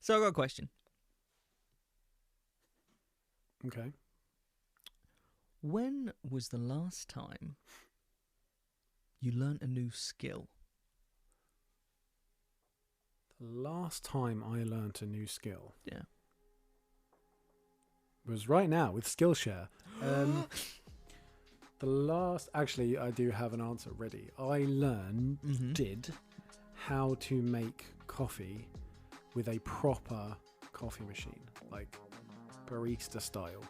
So I got a question. Okay. When was the last time you learnt a new skill? The last time I learnt a new skill Yeah. was right now with Skillshare. Actually, I do have an answer ready. I did how to make coffee with a proper coffee machine, like barista style.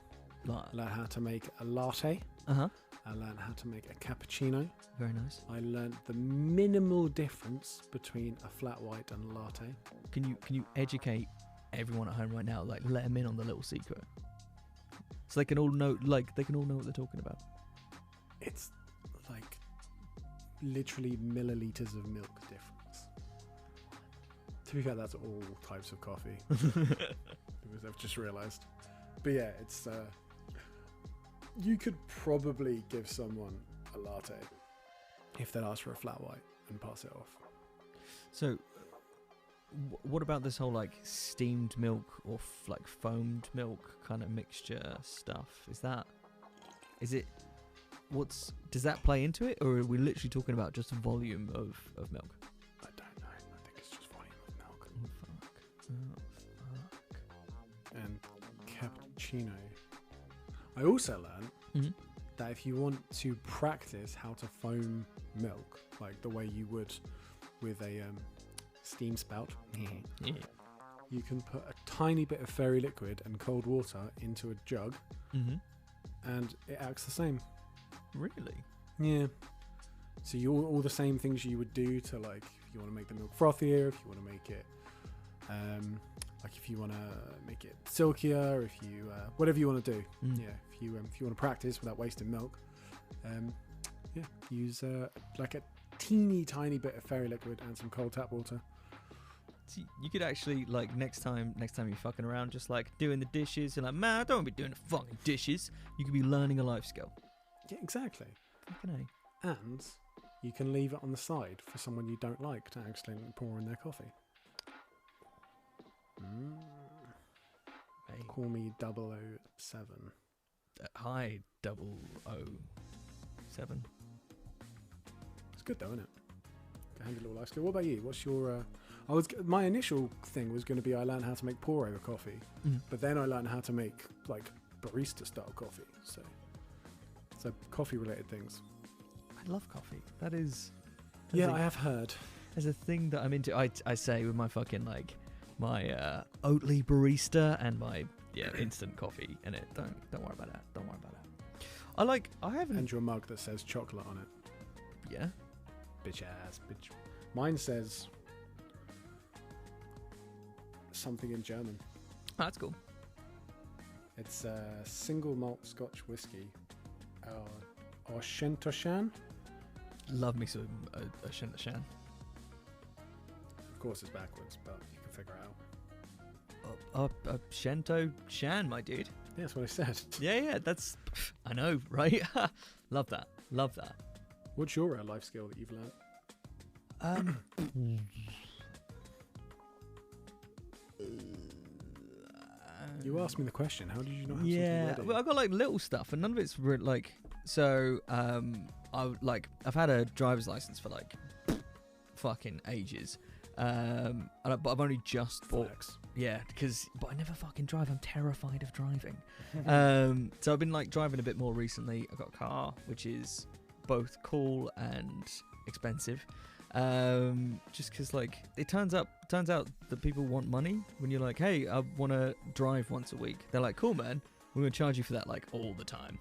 Like, Learned how to make a latte. uh-huh. I learned how to make a cappuccino. Very nice. I learned the minimal difference between a flat white and a latte. Can you educate everyone at home right now? Like, let them in on the little secret, so they can all know. Like, they can all know what they're talking about. It's like literally milliliters of milk difference. To be fair, that's all types of coffee. Because I've just realised. But yeah, it's you could probably give someone a latte if they'd ask for a flat white and pass it off. So, what about this whole like steamed milk or like foamed milk kind of mixture stuff? Does that play into it, or are we literally talking about just volume of milk? I don't know. I think it's just volume of milk. Oh, fuck. And cappuccino. I also learned that if you want to practice how to foam milk, like the way you would with a steam spout, Yeah. you can put a tiny bit of fairy liquid and cold water into a jug, and it acts the same. Really? Yeah. So you all the same things you would do to, like, if you want to make the milk frothier, if you want to make it like if you want to make it silkier, if you whatever you want to do. Yeah, if you want to practice without wasting milk, use like a teeny tiny bit of fairy liquid and some cold tap water. So you could actually, like, next time you're fucking around just like doing the dishes, and like, man, I don't want to be doing the fucking dishes. You could be learning a life skill. Yeah, exactly. Fucking A. And you can leave it on the side for someone you don't like to accidentally pour in their coffee. Hey. Call me 007. Hi, 007. It's good though, isn't it? To handle a little life skill. What about you? What's your? My initial thing was going to be I learned how to make pour over coffee, but then I learned how to make like barista style coffee. So coffee related things. I love coffee. That is. Yeah, I have heard. There's a thing that I'm into. I say with my fucking like my Oatly barista and my instant coffee in it. Don't worry about that. Don't worry about that. I haven't. And your mug that says chocolate on it. Yeah. Bitch ass bitch. Mine says something in German. Oh, that's cool. It's single malt Scotch whiskey. Or Shentoshan. Love me some Shan. Of course, it's backwards, but you can figure it out. Shento Shan, my dude. Yeah, that's what I said. Yeah, that's. I know, right? Love that. What's your life skill that you've learned? You asked me the question. How did you not have something ready? Well, I got like little stuff, and none of it's like. So, I've had a driver's license for like fucking ages, but I've only just bought. Yeah, but I never fucking drive. I'm terrified of driving. So I've been like driving a bit more recently. I got a car, which is both cool and expensive. Just because like it turns out that people want money when you're like, hey, I want to drive once a week. They're like, cool, man, we're gonna charge you for that like all the time.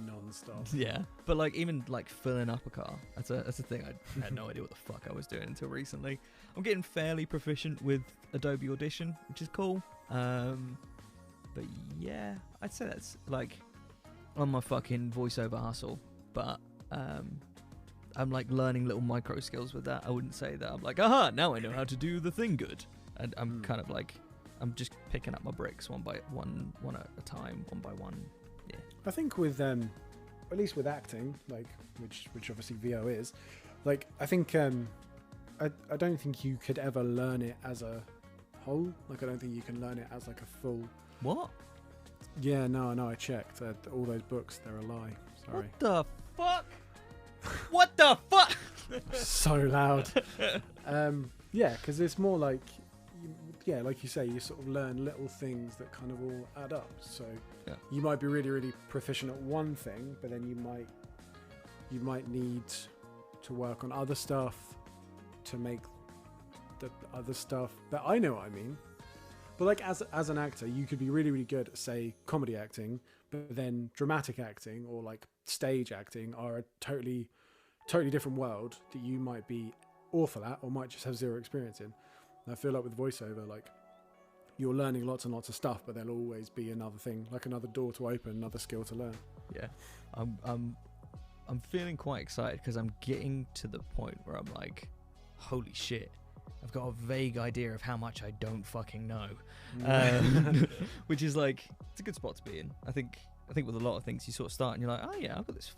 Non-stop. Yeah, but like even like filling up a car, that's a thing. I had no idea what the fuck I was doing until recently. I'm getting fairly proficient with Adobe Audition, which is cool. But yeah, I'd say that's like on my fucking voiceover hustle. But I'm like learning little micro skills with that. I wouldn't say that I'm like, aha, now I know how to do the thing good. And I'm kind of like, I'm just picking up my bricks one by one at a time, one by one. Yeah. I think with at least with acting, like which obviously VO is, like I think I don't think you could ever learn it as a whole. Like, I don't think you can learn it as like a full. What? Yeah, no, I checked. All those books, they're a lie. Sorry. What the fuck? What the fuck? So loud. Yeah, because it's more like, like you say, you sort of learn little things that kind of all add up. So you might be really, really proficient at one thing, but then you might need to work on other stuff to make the other stuff. But I know what I mean. But like as an actor, you could be really, really good at, say, comedy acting, but then dramatic acting or like stage acting are a totally different world that you might be awful at or might just have zero experience in. And I feel like with voiceover, like you're learning lots and lots of stuff, but there'll always be another thing, like another door to open, another skill to learn. Yeah, I'm feeling quite excited because I'm getting to the point where I'm like, holy shit, I've got a vague idea of how much I don't fucking know, which is like, it's a good spot to be in. I think with a lot of things you sort of start and you're like, oh yeah, I've got this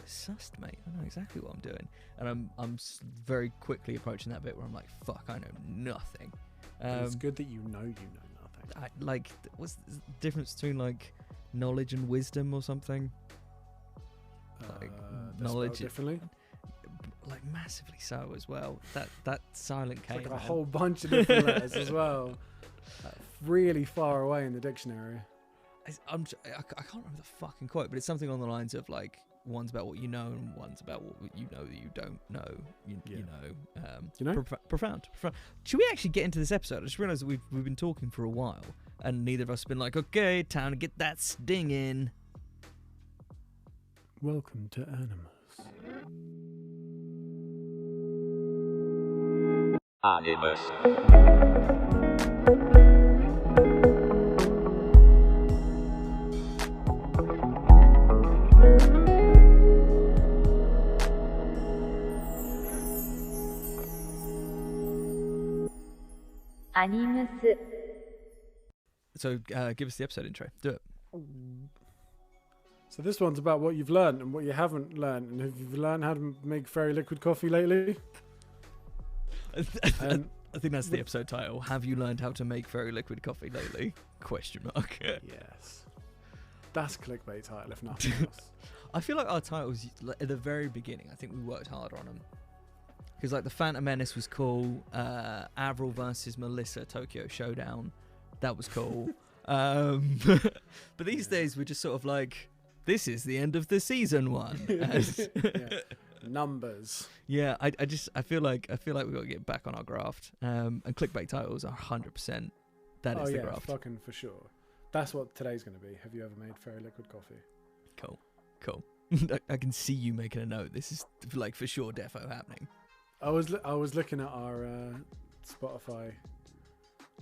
sussed, mate. I know exactly what I'm doing, and I'm very quickly approaching that bit where I'm like, fuck, I know nothing. It's good that you know nothing. What's the difference between like knowledge and wisdom or something? Like knowledge differently. Like massively so as well. That silent K. It's like a whole bunch of different letters as well. Really far away in the dictionary. I can't remember the fucking quote, but it's something on the lines of like, one's about what you know and one's about what you know that you don't know. You know? Profound. Should we actually get into this episode? I just realised that we've been talking for a while and neither of us have been like, okay, time to get that sting in. Welcome to Animus. Animus. So give us the episode intro. Do it. So this one's about what you've learned and what you haven't learned, and have you learned how to make very liquid coffee lately? I think that's the episode title. Have you learned how to make very liquid coffee lately? ? Yes. That's a clickbait title, if nothing else. I feel like our titles, at the very beginning, I think we worked hard on them. Because like the Phantom Menace was cool. Avril versus Melissa Tokyo Showdown. That was cool. But these days we're just sort of like, this is the end of the season one. Numbers. Yeah, I feel like we've got to get back on our graft. And clickbait titles are 100%. That is the graft. Fucking for sure. That's what today's going to be. Have you ever made fairy liquid coffee? Cool. I can see you making a note. This is like for sure defo happening. I was looking at our Spotify.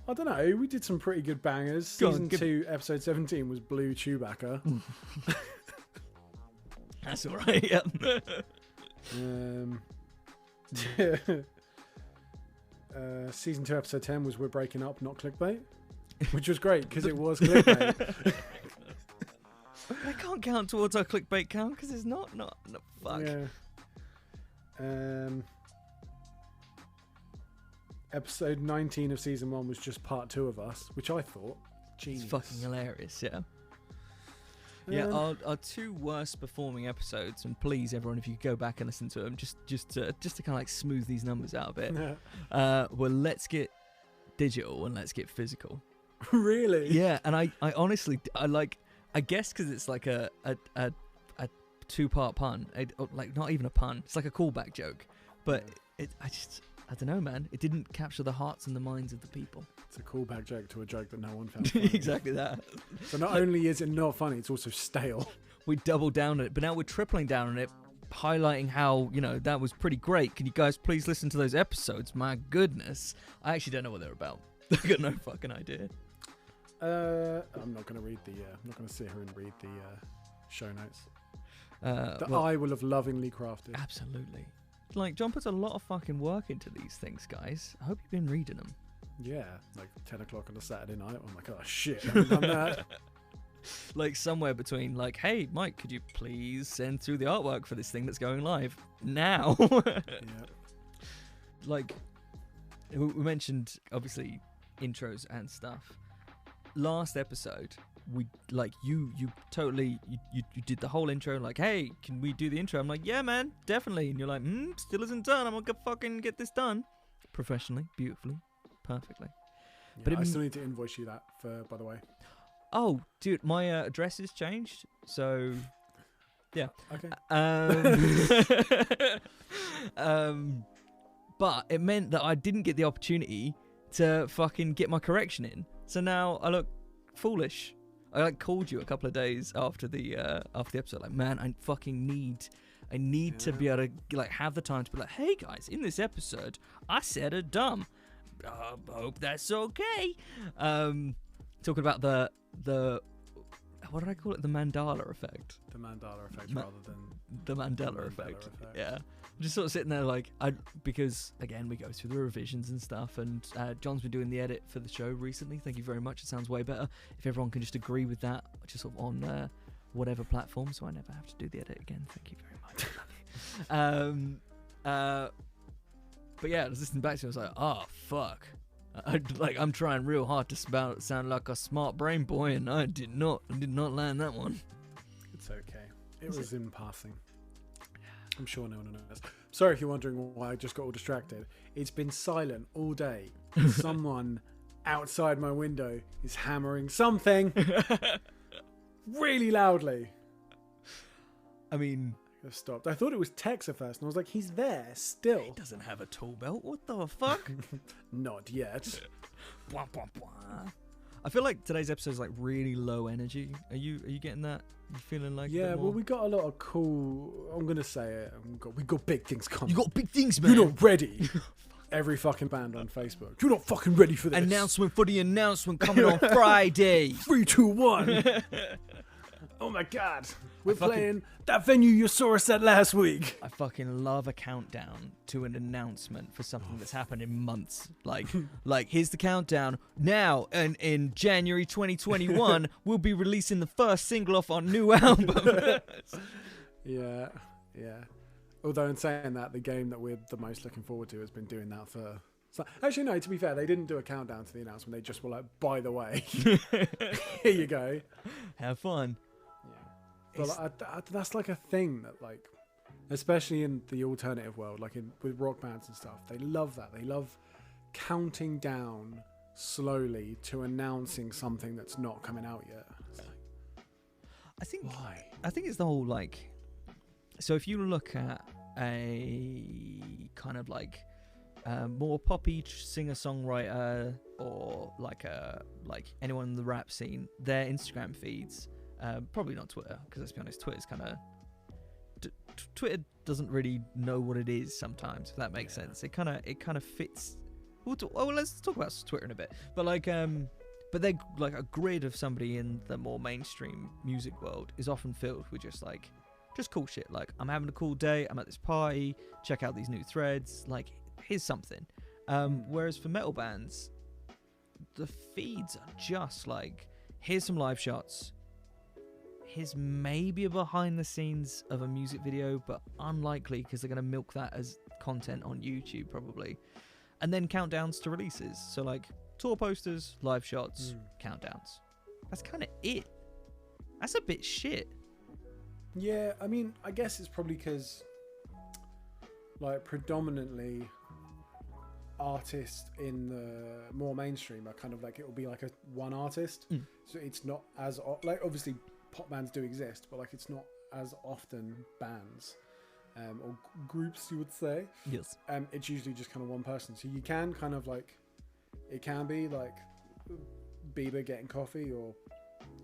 I don't know. We did some pretty good bangers. Season 2, episode 17 was Blue Chewbacca. That's all right. Yeah. Season 2, episode 10 was We're Breaking Up, Not Clickbait, which was great because it was clickbait. I can't count towards our clickbait count because it's not fuck. Yeah. Episode 19 of season 1 was just part 2 of us, which I thought, genius. It's fucking hilarious, yeah. Yeah, our 2 worst performing episodes, and please everyone, if you go back and listen to them, just to kind of like smooth these numbers out a bit. Well, let's get digital and let's get physical. Really? Yeah, and I honestly, I guess because it's like a 2-part pun, like not even a pun, it's like a callback joke, but I don't know, man. It didn't capture the hearts and the minds of the people. It's a callback joke to a joke that no one found funny. Exactly that. So not only is it not funny, it's also stale. We doubled down on it, but now we're tripling down on it, highlighting how, that was pretty great. Can you guys please listen to those episodes? My goodness. I actually don't know what they're about. I got no fucking idea. I'm not going to read I'm not going to sit here and read the show notes. I will have lovingly crafted. Absolutely. Like, John puts a lot of fucking work into these things, guys. I hope you've been reading them. Yeah, like 10 o'clock on a Saturday night. I'm like, oh shit, I haven't done that. Like somewhere between like, hey, Mike, could you please send through the artwork for this thing that's going live now? Yeah. Like, we mentioned, obviously, intros and stuff. Last episode, we like you totally you did the whole intro, like, hey, can we do the intro? I'm like, yeah, man, definitely. And you're like, still isn't done. I'm gonna fucking get this done professionally, beautifully, perfectly. Yeah, But I still need to invoice you that for, by the way. Oh, dude, my address has changed, so yeah. Okay. But it meant that I didn't get the opportunity to fucking get my correction in. So now I look foolish. I like called you a couple of days after the episode, like, man, I need to be able to like have the time to be like, hey guys, in this episode I said a dumb. Hope that's okay. Talking about the what did I call it? The Mandela effect. The Mandela effect rather than the Mandela effect. Yeah. I'm just sort of sitting there like, because again we go through the revisions and stuff, and John's been doing the edit for the show recently. Thank you very much. It sounds way better. If everyone can just agree with that, just sort of on whatever platform, so I never have to do the edit again. Thank you very much. But yeah, I was listening back to it, I was like, oh fuck. I'm trying real hard to sound like a smart brain boy, and I did not land that one. It's okay. It was in passing. I'm sure no one knows. Sorry if you're wondering why I just got all distracted. It's been silent all day. Someone outside my window is hammering something really loudly. I mean, I stopped. I thought it was Tex at first, and I was like, he's there still. He doesn't have a tool belt. What the fuck? Not yet. Blah, blah, blah. I feel like today's episode is like really low energy. Are you getting that? You feeling like yeah? Well, we got a lot of cool. I'm gonna say it. We got big things coming. You got big things, man. You're not ready. Every fucking band on Facebook. You're not fucking ready for this. Announcement for the announcement coming on Friday. 3, 2, 1. Oh my god. We're playing that venue you saw us at last week. I fucking love a countdown to an announcement for something that's happened in months. Like here's the countdown. Now, and in January 2021, we'll be releasing the first single off our new album. Yeah. Although in saying that, the game that we're the most looking forward to has been doing that for... So, actually, no, to be fair, they didn't do a countdown to the announcement. They just were like, by the way, here you go. Have fun. But that's like a thing that, like, especially in the alternative world, like with rock bands and stuff, they love that. They love counting down slowly to announcing something that's not coming out yet. I think why? I think it's the whole like. So if you look at a kind of like more poppy singer-songwriter, or like anyone in the rap scene, their Instagram feeds. Probably not Twitter, because let's be honest, Twitter's kind of Twitter doesn't really know what it is sometimes. If that makes sense, it kind of fits. Let's talk about Twitter in a bit. But but they're like a grid of somebody in the more mainstream music world is often filled with just cool shit. Like, I'm having a cool day. I'm at this party. Check out these new threads. Like, here's something. Whereas for metal bands, the feeds are just like, here's some live shots. Here's maybe a behind the scenes of a music video, but unlikely because they're going to milk that as content on YouTube probably. And then countdowns to releases. So like tour posters, live shots, countdowns. That's kind of it. That's a bit shit. Yeah, I mean, I guess it's probably because like predominantly artists in the more mainstream are kind of like, it will be like one artist. So it's not as like, obviously pop bands do exist, but like it's not as often bands or groups, you would say. Yes. It's usually just kind of one person, so you can kind of like, it can be like Bieber getting coffee, or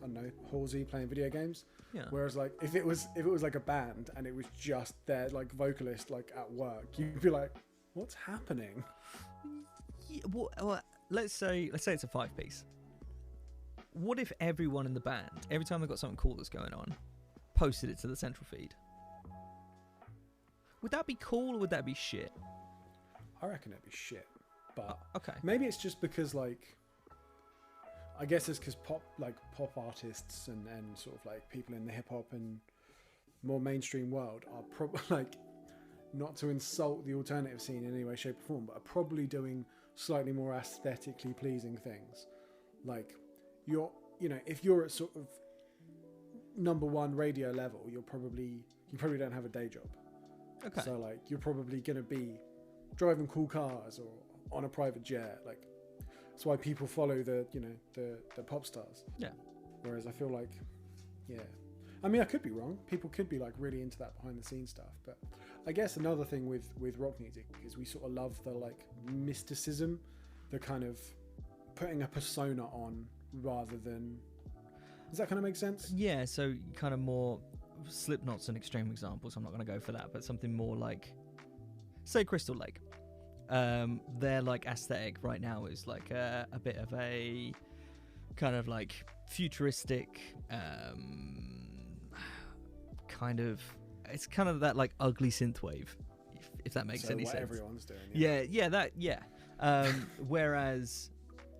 I don't know, Halsey playing video games. Yeah. Whereas like if it was like a band and it was just their like vocalist like at work, you'd be like, what's happening? Yeah, well, let's say it's a 5-piece. What if everyone in the band, every time they've got something cool that's going on, posted it to the central feed? Would that be cool, or would that be shit? I reckon it'd be shit. But okay. Maybe it's just because like, I guess it's because pop artists and sort of like people in the hip hop and more mainstream world are probably like, not to insult the alternative scene in any way, shape or form, but are probably doing slightly more aesthetically pleasing things. Like if you're at sort of number one radio level, you probably don't have a day job. Okay. So like you're probably going to be driving cool cars or on a private jet. Like that's why people follow the pop stars. Yeah. Whereas I feel like, I mean, I could be wrong. People could be like really into that behind the scenes stuff. But I guess another thing with rock music is we sort of love the like mysticism, the kind of putting a persona on rather than. Does that kind of make sense? Yeah. So kind of more. Slipknot's an extreme example, so I'm not going to go for that. But something more like, say, Crystal Lake. Their like aesthetic right now is like a bit of a kind of like futuristic kind of, it's kind of that like ugly synthwave, if that makes any what sense. Everyone's doing. Whereas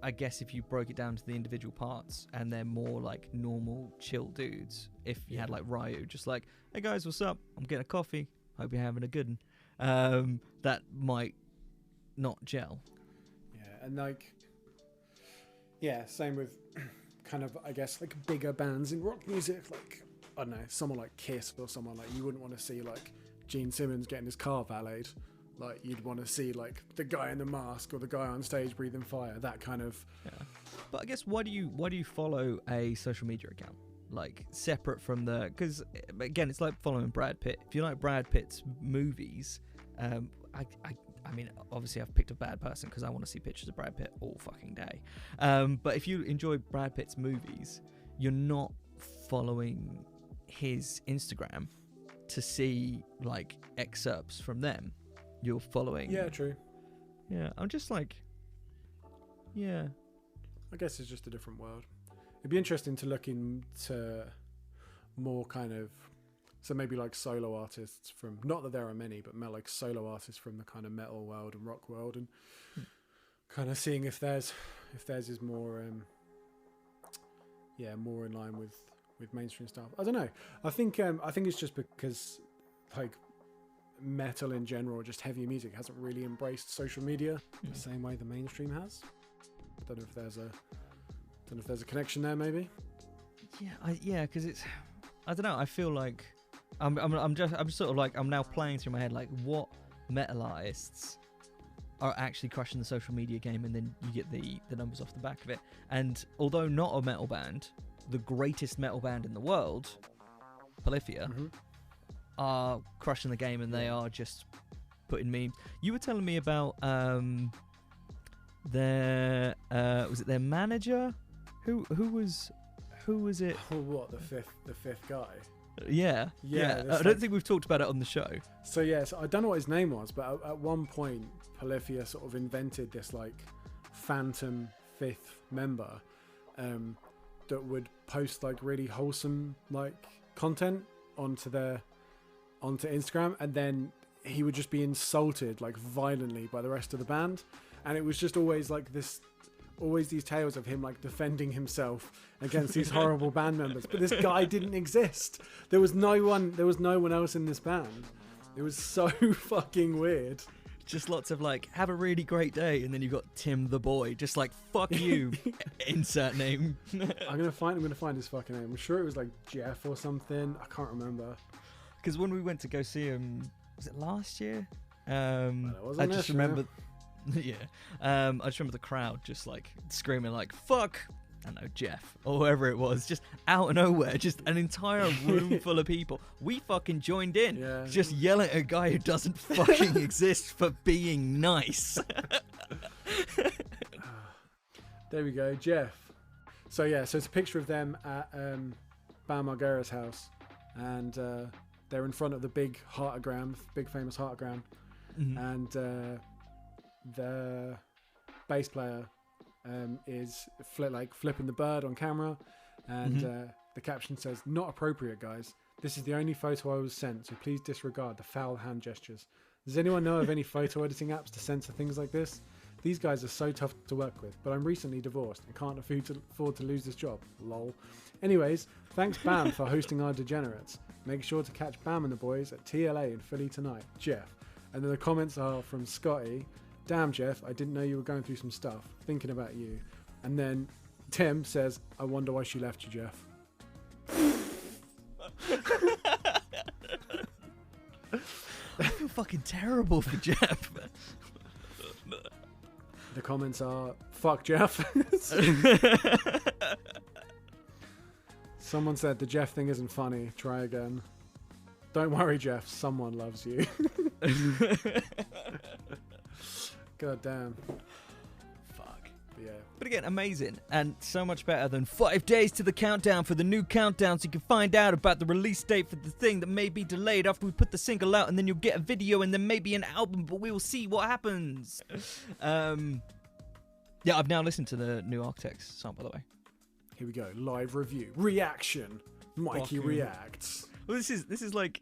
I guess if you broke it down to the individual parts and they're more like normal chill dudes, if you had like Ryu just like, hey guys, what's up, I'm getting a coffee, hope you're having a good one, that might not gel. And like same with kind of, I guess, like bigger bands in rock music, like I don't know, someone like Kiss or someone like, you wouldn't want to see like Gene Simmons getting his car valeted. Like you'd want to see like the guy in the mask or the guy on stage breathing fire, that kind of. But I guess why do you follow a social media account like separate from the, because again it's like following Brad Pitt. If you like Brad Pitt's movies, I mean, obviously I've picked a bad person because I want to see pictures of Brad Pitt all fucking day. But if you enjoy Brad Pitt's movies, you're not following his Instagram to see like excerpts from them. You're following. Yeah, true. Yeah, I'm just like, yeah. I guess it's just a different world. It'd be interesting to look into more kind of, so maybe like solo artists from, not that there are many, but more like solo artists from the kind of metal world and rock world, and kind of seeing if theirs is more, more in line with mainstream stuff. I don't know. I think it's just because like metal in general, just heavy music, hasn't really embraced social media the same way the mainstream has. I don't know if there's a connection there, maybe. Because it's, I don't know. I feel like I'm sort of like, I'm now playing through my head like what metal artists are actually crushing the social media game, and then you get the numbers off the back of it. And although not a metal band, the greatest metal band in the world, Polyphia, are crushing the game, and they are just putting memes. You were telling me about their was it their manager? Who was it? Oh, what, the fifth guy? Yeah. I don't think we've talked about it on the show. So yes, I don't know what his name was, but at one point Polyphia sort of invented this like phantom fifth member that would post like really wholesome like content onto Instagram, and then he would just be insulted like violently by the rest of the band, and it was just always like this, always these tales of him like defending himself against these horrible band members. But this guy didn't exist. There was no one else in this band. It was so fucking weird. Just lots of like, have a really great day, and then you've got Tim the boy, just like, fuck you, insert name. I'm gonna find his fucking name. I'm sure it was like Jeff or something. I can't remember. Because when we went to go see him, was it last year? I just remember. Yeah. I just remember the crowd just like screaming like, fuck, I don't know, Jeff, or whoever it was, just out of nowhere, just an entire room full of people. We fucking joined in, just yelling at a guy who doesn't fucking exist for being nice. There we go, Jeff. So it's a picture of them at Bam Margera's house, and they're in front of the big famous heartogram, and the bass player is flipping the bird on camera, and the caption says, "Not appropriate, guys. This is the only photo I was sent, so please disregard the foul hand gestures. Does anyone know of any photo editing apps to censor things like this? These guys are so tough to work with, but I'm recently divorced and can't afford to lose this job. Lol. Anyways, thanks Bam for hosting our degenerates. Make sure to catch Bam and the boys at TLA in Philly tonight. Jeff." And then the comments are from Scotty, damn, Jeff, I didn't know you were going through some stuff. Thinking about you. And then Tim says, I wonder why she left you, Jeff. I feel fucking terrible for Jeff. The comments are, fuck Jeff. Someone said the Jeff thing isn't funny. Try again. Don't worry, Jeff. Someone loves you. God damn. Fuck. Yeah. But again, amazing. And so much better than 5 days to the countdown for the new countdown, so you can find out about the release date for the thing that may be delayed after we put the single out, and then you'll get a video and then maybe an album, but we will see what happens. Yeah, I've now listened to the new Architects song, by the way. Here we go. Live review. Reaction. Mikey reacts. Well, this is like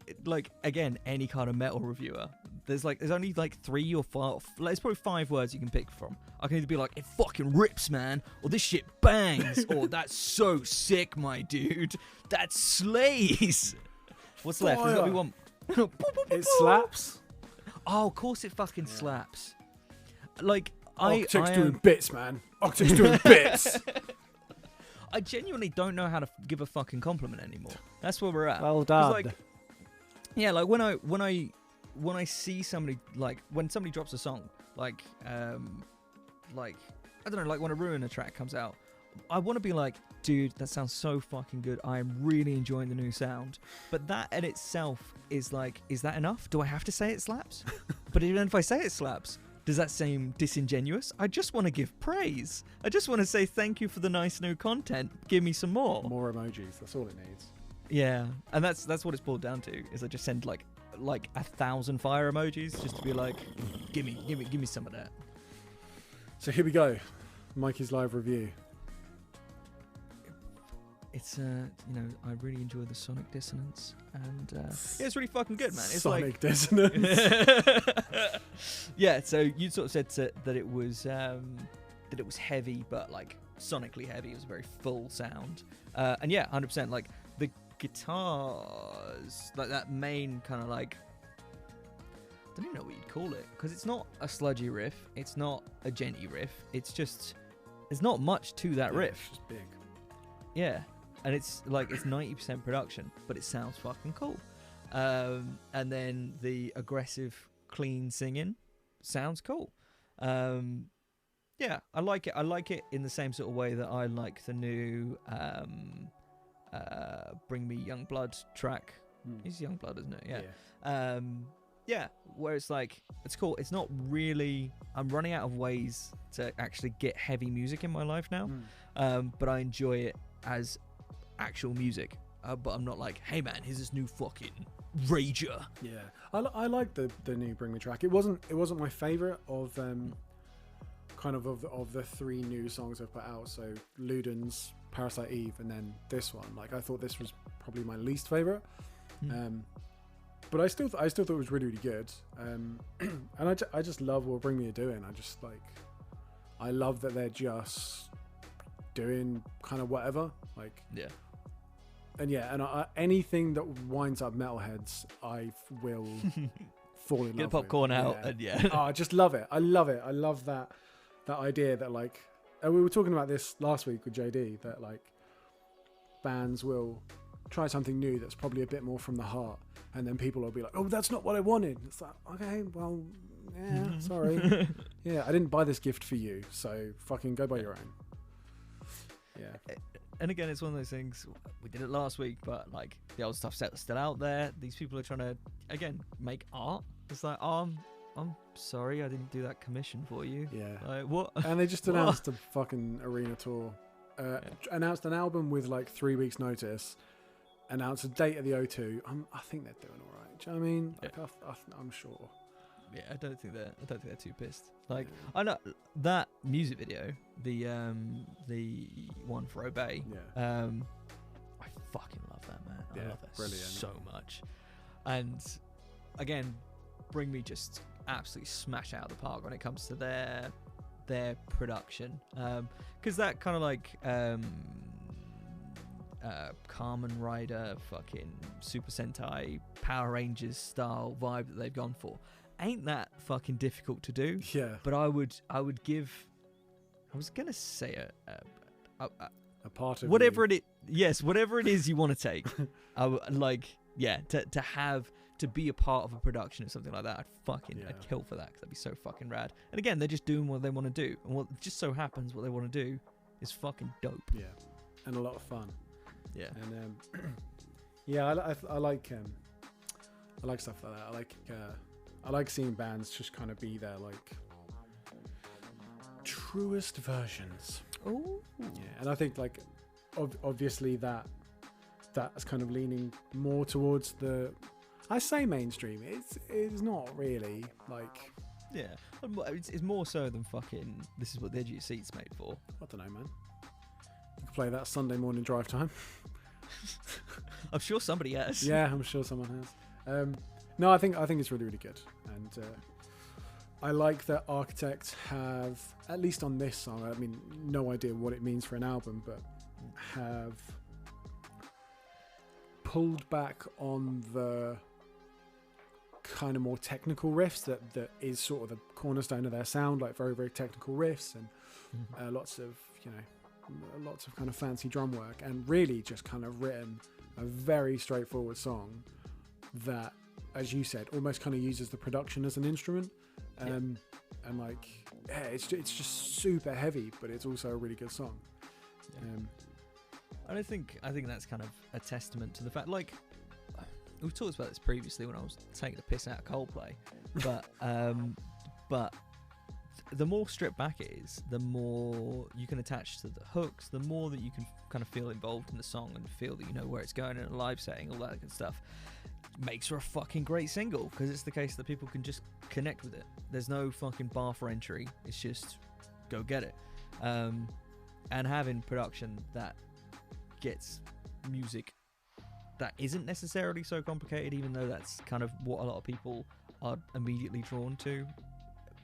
again, any kind of metal reviewer. There's only like 3 or 4. There's probably 5 words you can pick from. I can either be like, it fucking rips, man, or this shit bangs, or that's so sick, my dude. That slays. What's Fire. left? There's got to be one. It slaps. Oh, of course it fucking slaps. Like Architect's doing bits, man. Architect's doing bits. I genuinely don't know how to give a fucking compliment anymore. That's where we're at. Well done. Like, yeah, like when I see somebody, like when somebody drops a song, like I don't know, like when a Ruiner track comes out, I want to be like, dude, that sounds so fucking good. I am really enjoying the new sound. But that in itself is like, is that enough? Do I have to say it slaps? But even if I say it slaps, does that seem disingenuous? I just want to give praise. I just want to say thank you for the nice new content. Give me some more. More emojis. That's all it needs. Yeah, and that's what it's boiled down to. Is I just send like 1,000 fire emojis just to be like, give me some of that. So here we go. Mikey's live review. It's I really enjoy the sonic dissonance, and yeah, it's really fucking good, man. It's sonic dissonance. Yeah, so you sort of said that it was heavy, but like sonically heavy. It was a very full sound, and yeah, 100%. Like the guitars, like that main kind of like, I don't even know what you'd call it, because it's not a sludgy riff, it's not a genty riff. It's just there's not much to that riff. It's just big. Yeah. And it's like, it's 90% production, but it sounds fucking cool. And then the aggressive, clean singing sounds cool. Yeah, I like it. I like it in the same sort of way that I like the new Bring Me Young Blood track. It's Young Blood, isn't it? Yeah. Yeah, where it's like, it's cool. It's not really, I'm running out of ways to actually get heavy music in my life now. But I enjoy it as actual music, but I'm not like, hey man, here's this new fucking rager. Yeah, I like the new Bring Me track. It wasn't my favorite of kind of the 3 new songs I've put out. So Luden's, Parasite Eve, and then this one. Like, I thought this was probably my least favorite. But I still thought it was really, really good. And I just love what Bring Me are doing. I love that they're just doing kind of whatever, like, yeah. And yeah, and anything that winds up metalheads, I will fall in love with. Get the popcorn out, and yeah. Oh, I just love it. I love it. I love that idea that, like, and we were talking about this last week with JD, that like bands will try something new that's probably a bit more from the heart, and then people will be like, oh, that's not what I wanted. It's like, okay, well, yeah, sorry. Yeah, I didn't buy this gift for you, so fucking go buy your own. Yeah. And again, it's one of those things, we did it last week, but like the old stuff's still out there. These people are trying to, again, make art. It's like, I'm sorry, I didn't do that commission for you. Yeah. Like, what? And they just announced a fucking arena tour. Announced an album with like 3 weeks notice. Announced a date at the O2. I think they're doing all right. Do you know what I mean? Yeah. Like, I'm sure. Yeah, I don't think they're too pissed. Like, I know that music video, the one for Obey. Yeah. I fucking love that, man. Yeah, I love that brilliant. so much. And again, Bring Me just absolutely smash out of the park when it comes to their production. Because that kind of like Kamen Rider, fucking Super Sentai, Power Rangers style vibe that they've gone for. ain't that fucking difficult to do. Yeah. But I was gonna say A part of whatever you. whatever it is you want to take. To be a part of a production or something like that, I'd kill for that, because that'd be so fucking rad. And again, they're just doing what they want to do, and what just so happens what they want to do is fucking dope. Yeah, and a lot of fun. Yeah. And I like stuff like that. I like seeing bands just kind of be their like truest versions. Oh. Yeah, and I think like obviously that's kind of leaning more towards the, I say mainstream. It's not really like. Yeah, it's more so than fucking. This is what the edge of your seat's made for. I don't know, man. You can play that Sunday morning drive time. I'm sure somebody has. Yeah, I'm sure someone has. No, I think it's really, really good, and I like that Architect have, at least on this song, I mean, no idea what it means for an album, but have pulled back on the kind of more technical riffs that is sort of the cornerstone of their sound, like very, very technical riffs and lots of kind of fancy drum work, and really just kind of written a very straightforward song that, as you said, almost kind of uses the production as an instrument. And like, yeah, it's just super heavy, but it's also a really good song. And I think that's kind of a testament to the fact, like, we've talked about this previously when I was taking the piss out of Coldplay, but the more stripped back it is, the more you can attach to the hooks, the more that you can kind of feel involved in the song and feel that you know where it's going in a live setting, all that good stuff. Makes for a fucking great single, because it's the case that people can just connect with it. There's no fucking bar for entry. It's just go get it. And having production that gets music that isn't necessarily so complicated, even though that's kind of what a lot of people are immediately drawn to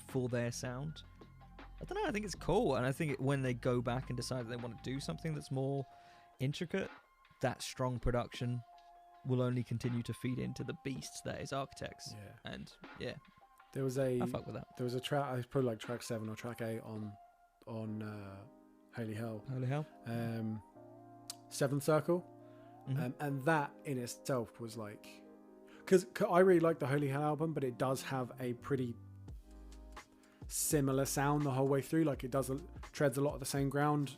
for their sound. I don't know, I think it's cool, and I think when they go back and decide that they want to do something that's more intricate, that strong production will only continue to feed into the beast that is Architects. Yeah. And yeah, I fuck with that. There was a track, I probably like track 7 or track 8 on Holy Hell. Holy Hell. Seventh Circle. Mm-hmm. And that in itself was like, because I really like the Holy Hell album, but it does have a pretty similar sound the whole way through. Like it treads a lot of the same ground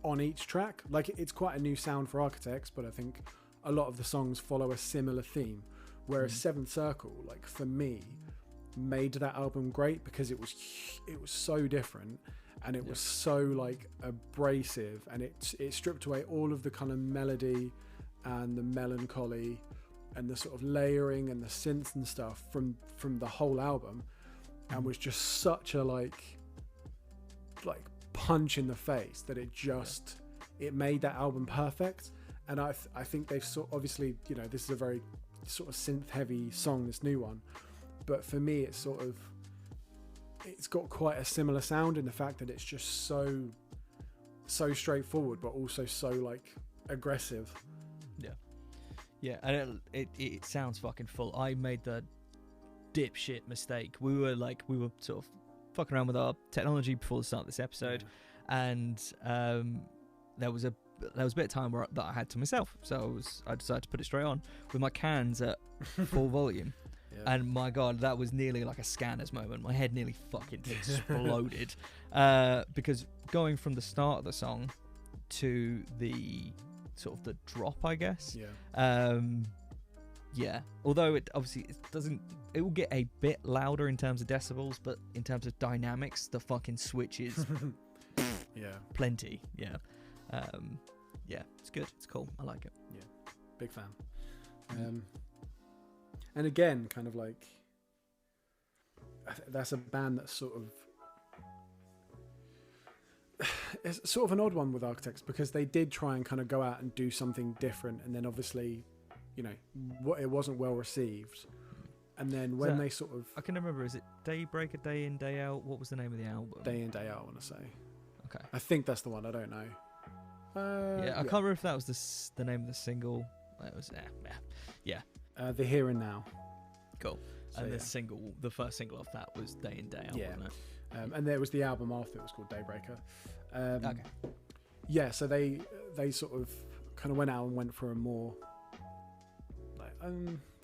on each track. Like it's quite a new sound for Architects, but I think a lot of the songs follow a similar theme. Whereas Seventh Circle, like for me, made that album great because it was so different, and it was so like abrasive, and it stripped away all of the kind of melody and the melancholy and the sort of layering and the synths and stuff from the whole album, and was just such a like punch in the face that it made that album perfect. And I think they've obviously, you know, this is a very sort of synth heavy song, this new one, but for me it's got quite a similar sound in the fact that it's just so straightforward, but also so like aggressive. Yeah, and it sounds fucking full. I made the dipshit mistake. We were sort of fucking around with our technology before the start of this episode, and there was a bit of time that I had to myself, so I decided to put it straight on with my cans at full volume. And my god, that was nearly like a Scanners moment. My head nearly fucking exploded because going from the start of the song to the sort of the drop, I guess. Although it will get a bit louder in terms of decibels, but in terms of dynamics, the fucking switch is plenty. It's good, it's cool, I like it. Big fan. And again, kind of like, that's a band that's sort of, it's sort of an odd one with Architects, because they did try and kind of go out and do something different, and then obviously, you know, it wasn't well received. And then when they sort of, I can remember, is it Daybreak, A Day In, Day Out? What was the name of the album? Day In, Day Out, I want to say. Okay. I think that's the one, I don't know. I can't remember if that was the name of the single. It was, The Here and Now. Cool. So, And yeah. the first single off that was Day In Day Out, Yeah. wasn't it? And there was the album after it was called Daybreaker. Okay. Yeah, so they sort of kind of went out and went for a more like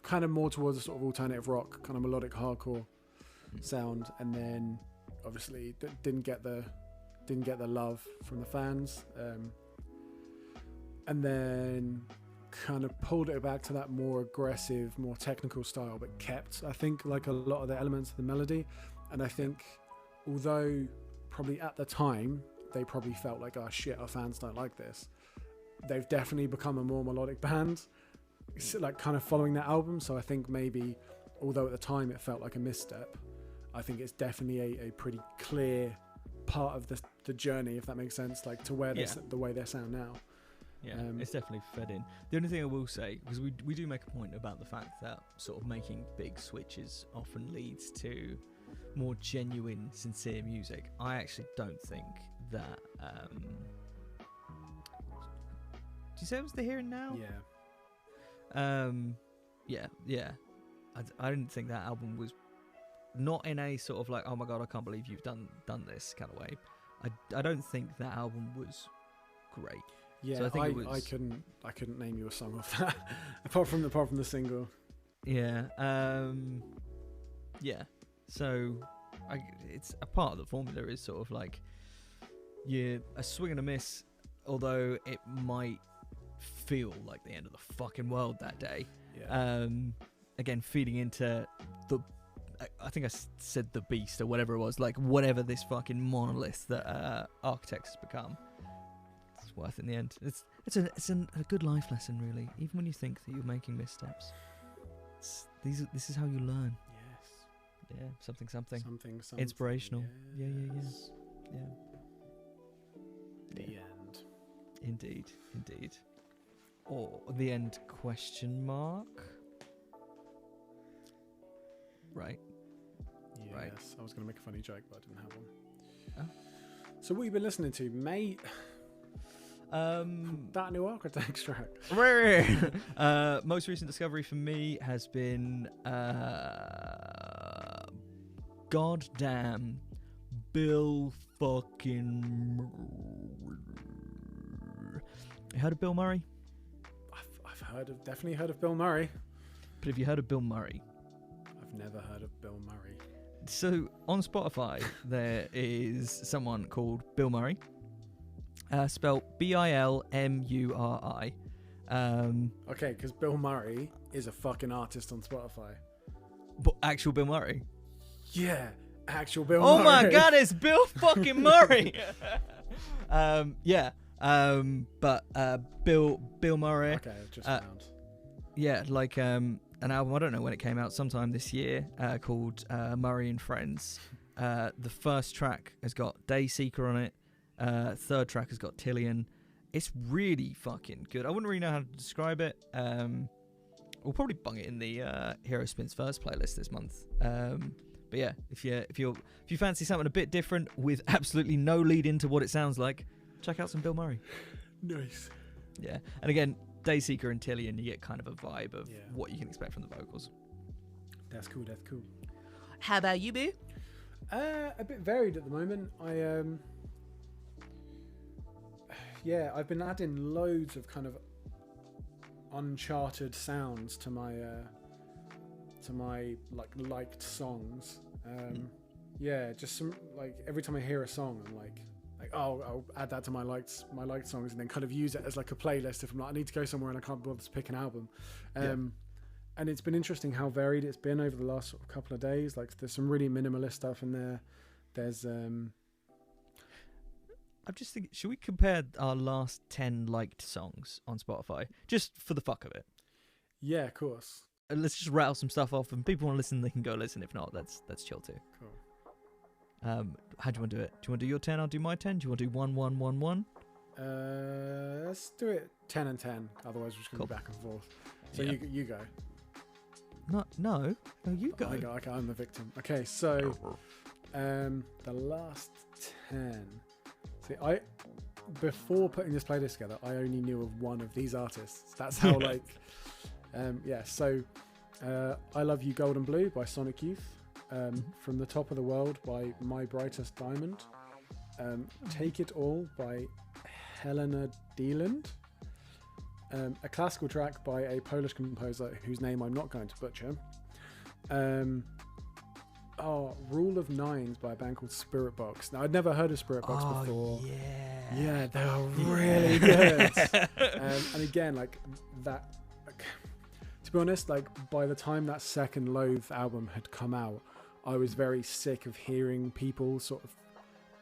kind of more towards a sort of alternative rock, kind of melodic hardcore sound, and then obviously didn't get the love from the fans, and then kind of pulled it back to that more aggressive, more technical style, but kept, I think, like a lot of the elements of the melody. And I think, although probably at the time they probably felt like, oh shit, our fans don't like this, they've definitely become a more melodic band, like kind of following that album. So I think maybe, although at the time it felt like a misstep, I think it's definitely a pretty clear part of the journey, if that makes sense, like to where the way they sound now. Yeah, it's definitely fed in. The only thing I will say, because we do make a point about the fact that sort of making big switches often leads to more genuine, sincere music. I actually don't think that. Did you say it was the Here and Now? Yeah. Yeah. I didn't think that album was not in a sort of like, oh my god, I can't believe you've done this kind of way. I don't think that album was great. Yeah, so I couldn't name you a song off that apart from the single. Yeah. Yeah. So it's a part of the formula is sort of like you're a swing and a miss, although it might feel like the end of the fucking world that day. Yeah. Again, feeding into I think I said the beast or whatever it was, like whatever this fucking monolith that Architects has become. It's worth it in the end. It's a good life lesson, really. Even when you think that you're making missteps, this is how you learn. Yes. Yeah, something. Something. Inspirational. Yes. Yeah. The end. Indeed. Or the end question mark. Right. Yes. Right. I was going to make a funny joke, but I didn't have one. Oh. So what have you been listening to, mate? That new Architects track. Most recent discovery for me has been goddamn Bill fucking. You heard of Bill Murray? I've definitely heard of Bill Murray. But have you heard of Bill Murray? I've never heard of Bill Murray. So on Spotify there is someone called Bill Murray, spelled Bilmuri. Okay, because Bill Murray is a fucking artist on Spotify. But actual Bill Murray. Yeah, actual Bill Oh Murray. my god, it's Bill fucking Murray. Yeah. But Bill Murray. Okay, I've just found. Yeah, like an album, I don't know when it came out, sometime this year, called Murray and Friends. The first track has got Dayseeker on it. Third track has got Tillian. It's really fucking good. I wouldn't really know how to describe it. We'll probably bung it in the Hero Spins First playlist this month. But yeah, if you fancy something a bit different with absolutely no lead into what it sounds like, check out some Bill Murray. Nice. Yeah, and again, Dayseeker and Tillian, you get kind of a vibe of what you can expect from the vocals. That's cool. How about you, Boo? A bit varied at the moment. I've been adding loads of kind of uncharted sounds to my like liked songs. Yeah, just some, like every time I hear a song, I'm like, oh, I'll add that to my liked songs, and then kind of use it as like a playlist if I'm like, I need to go somewhere and I can't bother to pick an album. And it's been interesting how varied it's been over the last sort of couple of days. Like there's some really minimalist stuff in there. There's I'm just thinking, should we compare our last 10 liked songs on Spotify just for the fuck of it? Yeah, of course. And let's just rattle some stuff off, and people want to listen, they can go listen. If not, that's chill too. Cool. How do you want to do it? Do you want to do your 10? I'll do my 10. Do you want to do 1, 1, 1, 1? Let's do it 10 and 10. Otherwise, we're just going to go back and forth. So you go. No, you go. I go. Okay, I'm the victim. Okay, so the last 10. See, before putting this playlist together, I only knew of one of these artists. That's how like, So I Love You Gold and Blue by Sonic Youth. From the Top of the World by My Brightest Diamond. Take It All by Helena Deland. A classical track by a Polish composer whose name I'm not going to butcher. Rule of Nines by a band called Spirit Box. Now, I'd never heard of Spirit Box before. Yeah, they are really good. And again, like that. To be honest, like by the time that second Loathe album had come out, I was very sick of hearing people sort of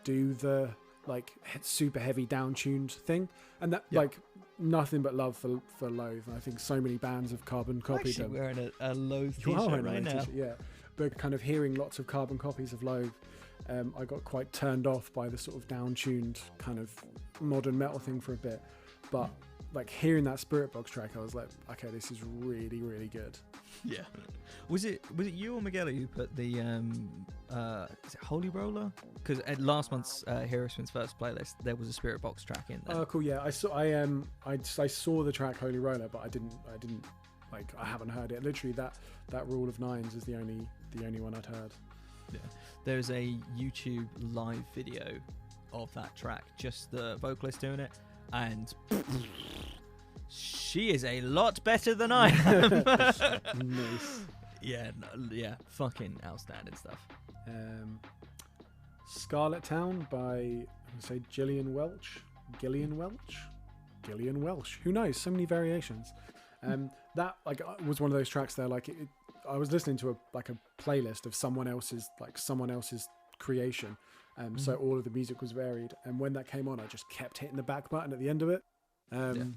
do the like super heavy down-tuned thing, and that like nothing but love for Loathe. And I think so many bands have carbon copied them. Wearing a Loathe t-shirt right now. Yeah, but kind of hearing lots of carbon copies of Loathe, I got quite turned off by the sort of down-tuned kind of modern metal thing for a bit. But like hearing that Spirit Box track, I was like, okay, this is really, really good. Yeah. Was it you or Miguel who put the is it Holy Roller? Because at last month's Hero Spin's first playlist, there was a Spirit Box track in there. Oh, cool. Yeah, I saw the track Holy Roller, but I didn't like, I haven't heard it. Literally, that Rule of Nines is the only one I'd heard. Yeah. There's a YouTube live video of that track, just the vocalist doing it, and she is a lot better than I am. Nice. Yeah, fucking outstanding stuff. Scarlet Town by, I'm gonna say Gillian Welch. Who knows? So many variations. That like was one of those tracks there. Like I was listening to a playlist of someone else's creation. So all of the music was varied, and when that came on, I just kept hitting the back button at the end of it. I'm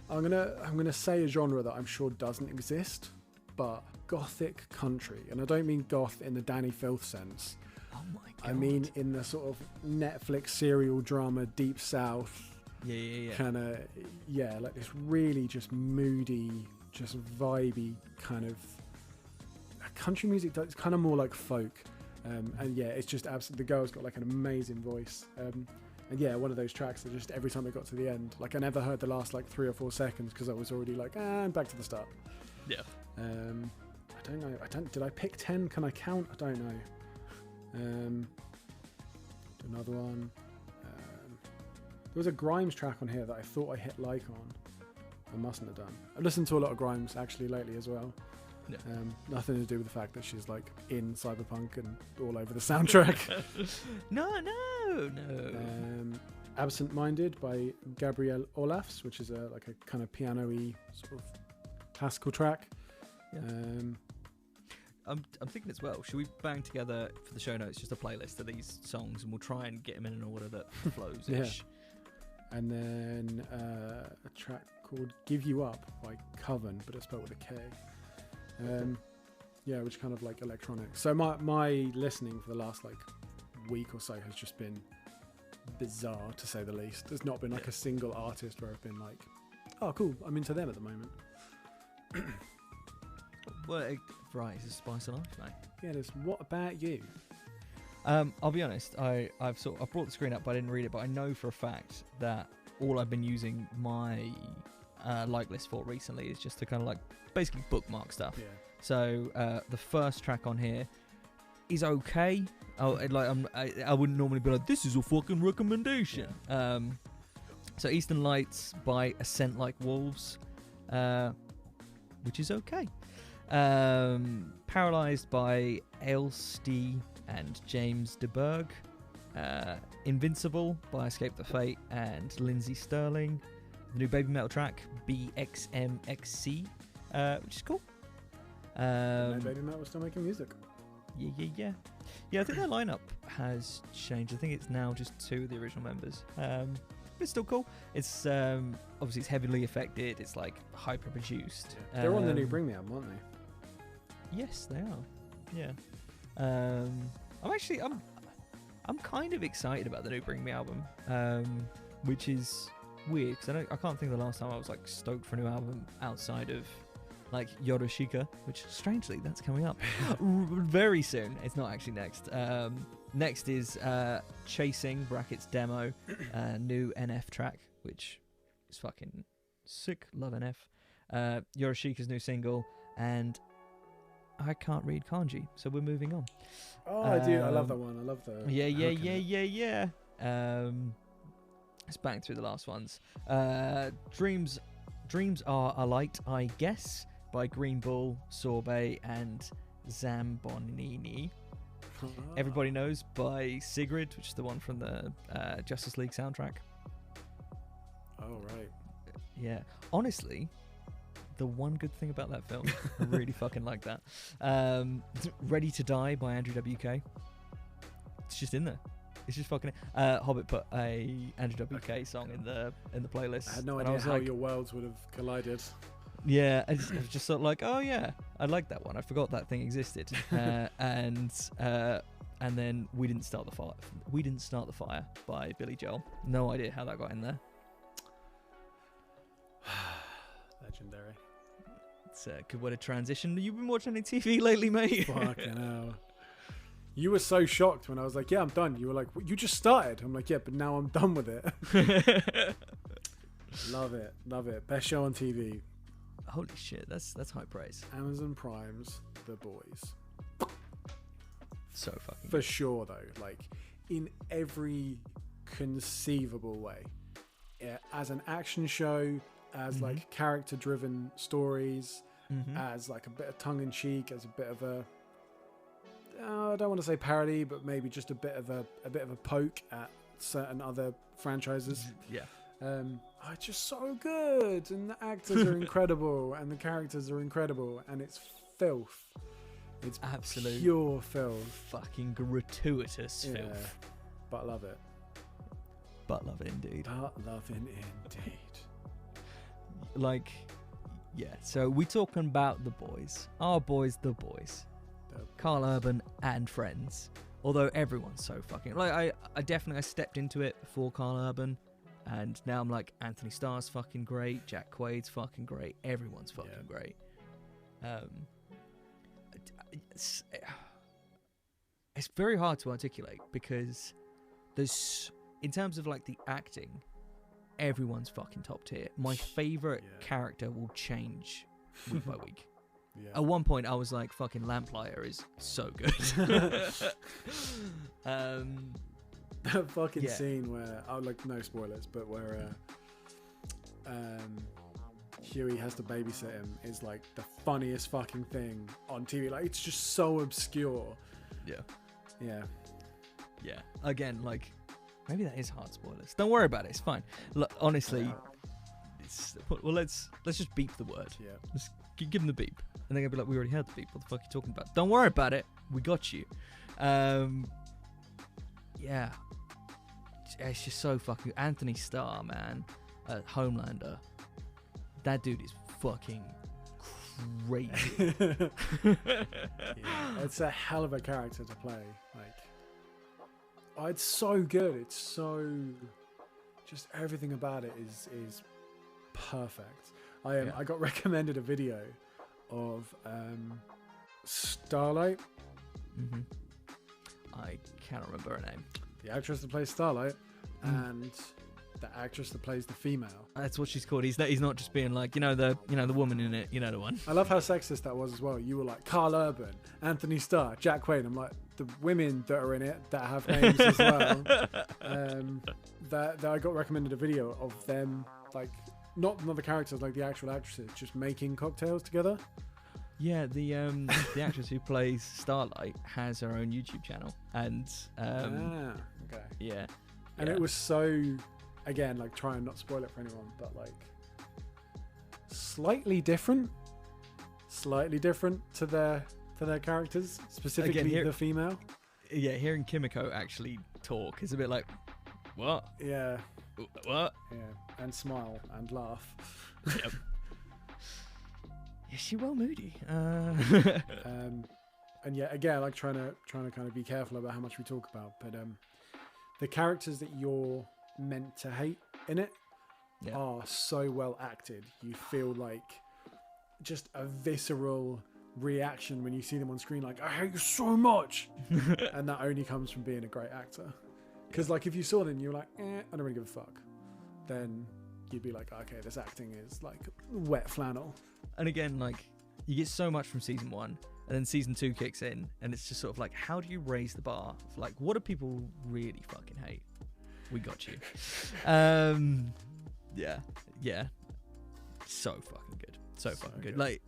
gonna say a genre that I'm sure doesn't exist, but gothic country, and I don't mean goth in the Danny Filth sense. Oh my god! I mean in the sort of Netflix serial drama Deep South. Yeah. Kind of like this really just moody, just vibey kind of country music that's kind of more like folk. And yeah, it's just absolutely, the girl's got like an amazing voice. And yeah, one of those tracks that just every time they got to the end, like I never heard the last like 3 or 4 seconds because I was already like, I'm back to the start. Yeah. I don't know. Did I pick 10? Can I count? I don't know. Another one. There was a Grimes track on here that I thought I hit like on. I mustn't have done. I've listened to a lot of Grimes actually lately as well. Yeah. Nothing to do with the fact that she's like in Cyberpunk and all over the soundtrack. No. Absent Minded by Gabrielle Olafs, which is a kind of piano-y sort of classical track. Yeah. I'm thinking as well, should we bang together for the show notes just a playlist of these songs, and we'll try and get them in an order that flows-ish. Yeah. And then a track called Give You Up by Coven, but it's spelled with a K. Yeah, which kind of like electronic. So my listening for the last like week or so has just been bizarre, to say the least. There's not been like a single artist where I've been like, oh cool, I'm into them at the moment. Well, right, it's a spice of life, mate. Yeah, there's. What about you? I'll be honest, I brought the screen up, but I didn't read it, but I know for a fact that all I've been using my like list for recently is just to kind of like basically bookmark stuff. Yeah. So the first track on here is okay. I wouldn't normally be like, this is a fucking recommendation. Yeah. So Eastern Lights by Ascent Like Wolves, which is okay. Paralyzed by Elste and James DeBerg. Invincible by Escape the Fate and Lindsay Sterling. The new Baby Metal track, BXMXC, which is cool. Baby Metal was still making music. Yeah, I think their lineup has changed. I think it's now just 2 of the original members. It's still cool. It's obviously it's heavily affected. It's like hyper produced. Yeah. They're on the new Bring Me album, aren't they? Yes, they are. Yeah. I'm kind of excited about the new Bring Me album, which is weird because I can't think of the last time I was like stoked for a new album outside of like Yorushika, which strangely that's coming up very soon. It's not actually next. Next is Chasing (brackets demo), new NF track, which is fucking sick. Love NF. Yorushika's new single, and I can't read kanji, so we're moving on. Oh, I do. I love that one. I love the. Yeah. Let's bang through the last ones. Dreams Are a Light, I Guess, by Green Bull, Sorbet, and Zambonini. Everybody Knows by Sigrid, which is the one from the Justice League soundtrack. Oh, right. Yeah. Honestly, the one good thing about that film, I really fucking like that. Ready to Die by Andrew WK. It's just in there. It's just fucking. Hobbit put a Andrew WK song in the playlist. I had no idea how your worlds would have collided. Yeah, I was just sort of like, oh yeah, I like that one. I forgot that thing existed. And then We Didn't Start the Fire. We Didn't Start the Fire by Billy Joel. No idea how that got in there. Legendary. It's a good way to transition. You've been watching any TV lately, mate? Fucking hell. You were so shocked when I was like, yeah, I'm done. You were like, you just started. I'm like, yeah, but now I'm done with it. Love it. Love it. Best show on TV. Holy shit, that's high praise. Amazon Prime's The Boys. So fucking For good. sure, though. Like, in every conceivable way. Yeah, as an action show, as like character-driven stories, as like a bit of tongue-in-cheek, as a bit of a I don't want to say parody, but maybe just a bit of a poke at certain other franchises. Yeah. It's just so good, and the actors are incredible, and the characters are incredible, and it's filth. It's absolute pure filth, fucking gratuitous filth. But love it. But love it indeed. But love it indeed. Like, yeah. So we talking about The Boys. Our boys, The Boys. Carl Urban and friends. Although everyone's so fucking like, I stepped into it before Carl Urban, and now I'm like, Anthony Starr's fucking great, Jack Quaid's fucking great, everyone's fucking great. It's very hard to articulate because there's, in terms of like the acting, everyone's fucking top tier. My favorite character will change week by week. Yeah. At one point, I was like, "Fucking Lamplighter is so good." That fucking scene where, like, no spoilers, but where Huey has to babysit him is like the funniest fucking thing on TV. Like, it's just so obscure. Yeah. Again, like, maybe that is hard spoilers. Don't worry about it. It's fine. Look, honestly, let's just beep the word. Yeah. Let's give them the beep. And they're going to be like, we already heard the beep. What the fuck are you talking about? Don't worry about it. We got you. Yeah. It's just so fucking... Anthony Starr, man. Homelander. That dude is fucking crazy. It's a hell of a character to play. Like, it's so good. It's so... Just everything about it is perfect. I got recommended a video of Starlight. I cannot remember her name. The actress that plays Starlight and the actress that plays the female. That's what she's called. He's not just being like, the woman in it, the one. I love how sexist that was as well. You were like Carl Urban, Anthony Starr, Jack Quaid. I'm like, the women that are in it that have names as well. That I got recommended a video of them, like, not the characters, like the actual actresses, just making cocktails together. Yeah, the actress who plays Starlight has her own YouTube channel, and okay. Yeah. And it was so, again, like, try and not spoil it for anyone, but like slightly different to their characters, specifically again, the female. Yeah, hearing Kimiko actually talk is a bit like, what? Yeah. What? Yeah, and smile and laugh. Yep. Is she well moody? And yeah, again, like trying to kind of be careful about how much we talk about, but the characters that you're meant to hate in it are so well acted. You feel like just a visceral reaction when you see them on screen, like, I hate you so much. And that only comes from being a great actor. Because like, if you saw them and you're like, I don't really give a fuck, then you'd be like, okay, this acting is like wet flannel. And again, like, you get so much from season 1, And then season 2 kicks in, and it's just sort of like, how do you raise the bar? Like, what do people really fucking hate? We got you. Yeah. So fucking good. So fucking good. Like,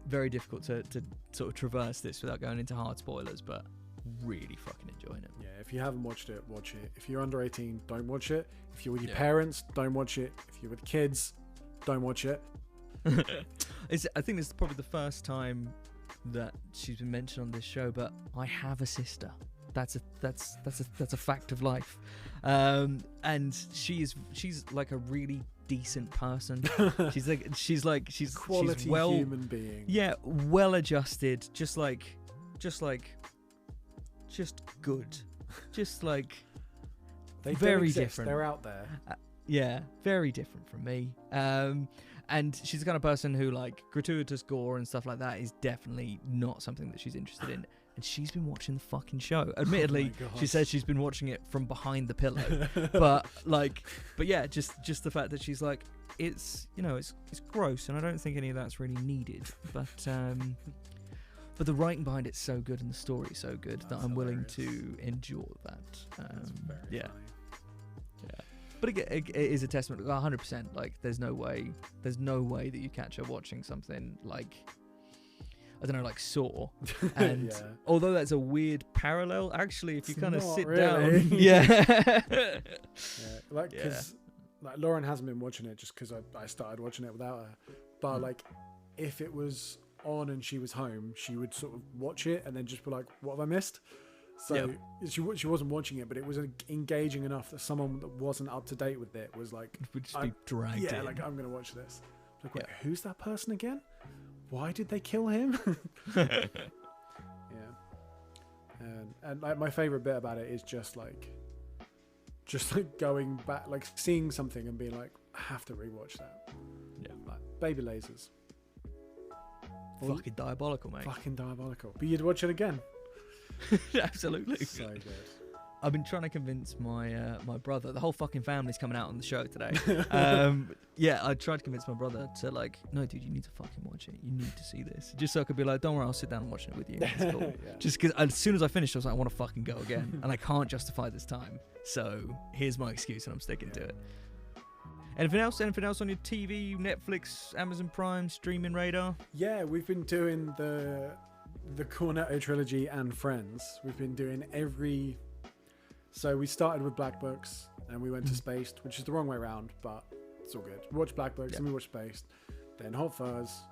very difficult to sort of traverse this without going into hard spoilers, but really fucking enjoying it. Yeah, if you haven't watched it, watch it. If you're under 18, don't watch it. If you're with your parents, don't watch it. If you're with kids, don't watch it. I think this is probably the first time that she's been mentioned on this show, but I have a sister. That's a fact of life. And she's like a really decent person. she's quality well, human being. Yeah, well adjusted, just good. Just like they very exist. different. They're out there. Yeah, very different from me. And she's the kind of person who, like, gratuitous gore and stuff like that is definitely not something that she's interested in. And she's been watching the fucking show. Admittedly, she says she's been watching it from behind the pillow. but yeah, just the fact that she's like, it's gross, and I don't think any of that's really needed. But the writing behind it's so good and the story's so good that I'm willing to endure that. Yeah. Funny. But it is a testament, 100%. Like, there's no way that you catch her watching something like, I don't know, like Saw. And although that's a weird parallel, actually, if you kind of sit down, because like Lauren hasn't been watching it just because I started watching it without her. But like, if it was on and she was home, she would sort of watch it and then just be like, "What have I missed?" So she wasn't watching it, but it was engaging enough that someone that wasn't up to date with it was like, would just be dragged in. Yeah, like, I'm going to watch this. Like, wait, who's that person again? Why did they kill him? Yeah. And like, my favorite bit about it is just like going back, like seeing something and being like, I have to rewatch that. Yeah. Like Baby Lasers. Fucking diabolical, mate. Fucking diabolical. But you'd watch it again. Absolutely. So good. I've been trying to convince my brother. The whole fucking family's coming out on the show today. I tried to convince my brother to, like, no, dude, you need to fucking watch it. You need to see this. Just so I could be like, don't worry, I'll sit down and watch it with you. It's cool. Just because as soon as I finished, I was like, I want to fucking go again, and I can't justify this time. So here's my excuse, and I'm sticking to it. Anything else on your TV, Netflix, Amazon Prime, streaming radar? Yeah, we've been doing the Cornetto trilogy and Friends. We've been doing so we started with Black Books and we went to Spaced, which is the wrong way around, but it's all good. We watched Black Books and we watched Spaced. Then Hot Fuzz,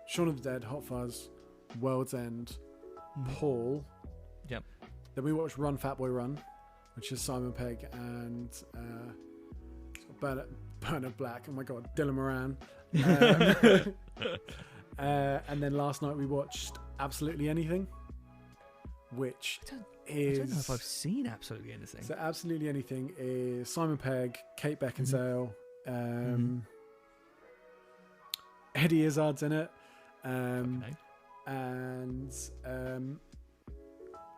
Shaun of the Dead, Hot Fuzz, World's End, Paul. Yep. Then we watched Run Fat Boy Run, which is Simon Pegg and Bernard Black. Oh my god, Dylan Moran. And then last night we watched Absolutely Anything, which I don't know if I've seen Absolutely Anything. So Absolutely Anything is Simon Pegg, Kate Beckinsale, Eddie Izzard's in it, and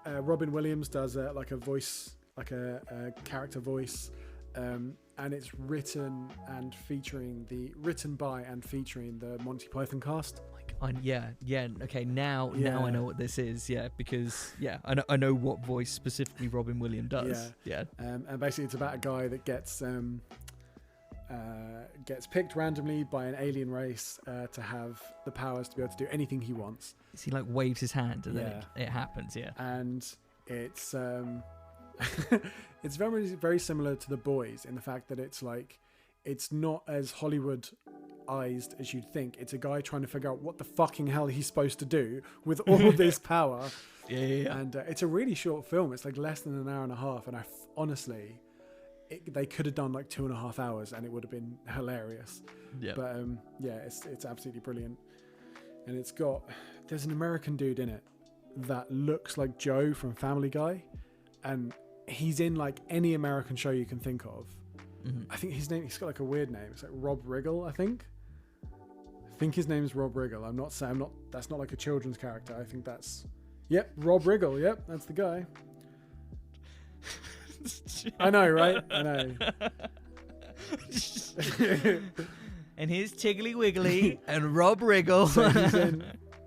Robin Williams does like a voice, like a character voice, and it's written by and featuring the Monty Python cast. Okay, now I know what this is. Yeah, because I know what voice specifically Robin Williams does. And basically it's about a guy that gets picked randomly by an alien race to have the powers to be able to do anything he wants. He like waves his hand and then it happens. Yeah, and it's it's very, very similar to The Boys in the fact that it's like, it's not as Hollywood-ized as you'd think. It's a guy trying to figure out what the fucking hell he's supposed to do with all this power. Yeah. And it's a really short film. It's like less than an hour and a half. And honestly, they could have done like 2.5 hours and it would have been hilarious. Yeah. But it's absolutely brilliant. And there's an American dude in it that looks like Joe from Family Guy. And he's in like any American show you can think of. I think he's got like a weird name. It's like Rob Riggle, I think his name is Rob Riggle. That's not like a children's character. I think Rob Riggle. Yep, that's the guy. I know, right? I know. and here's Tiggly Wiggly and Rob Riggle. So he's in.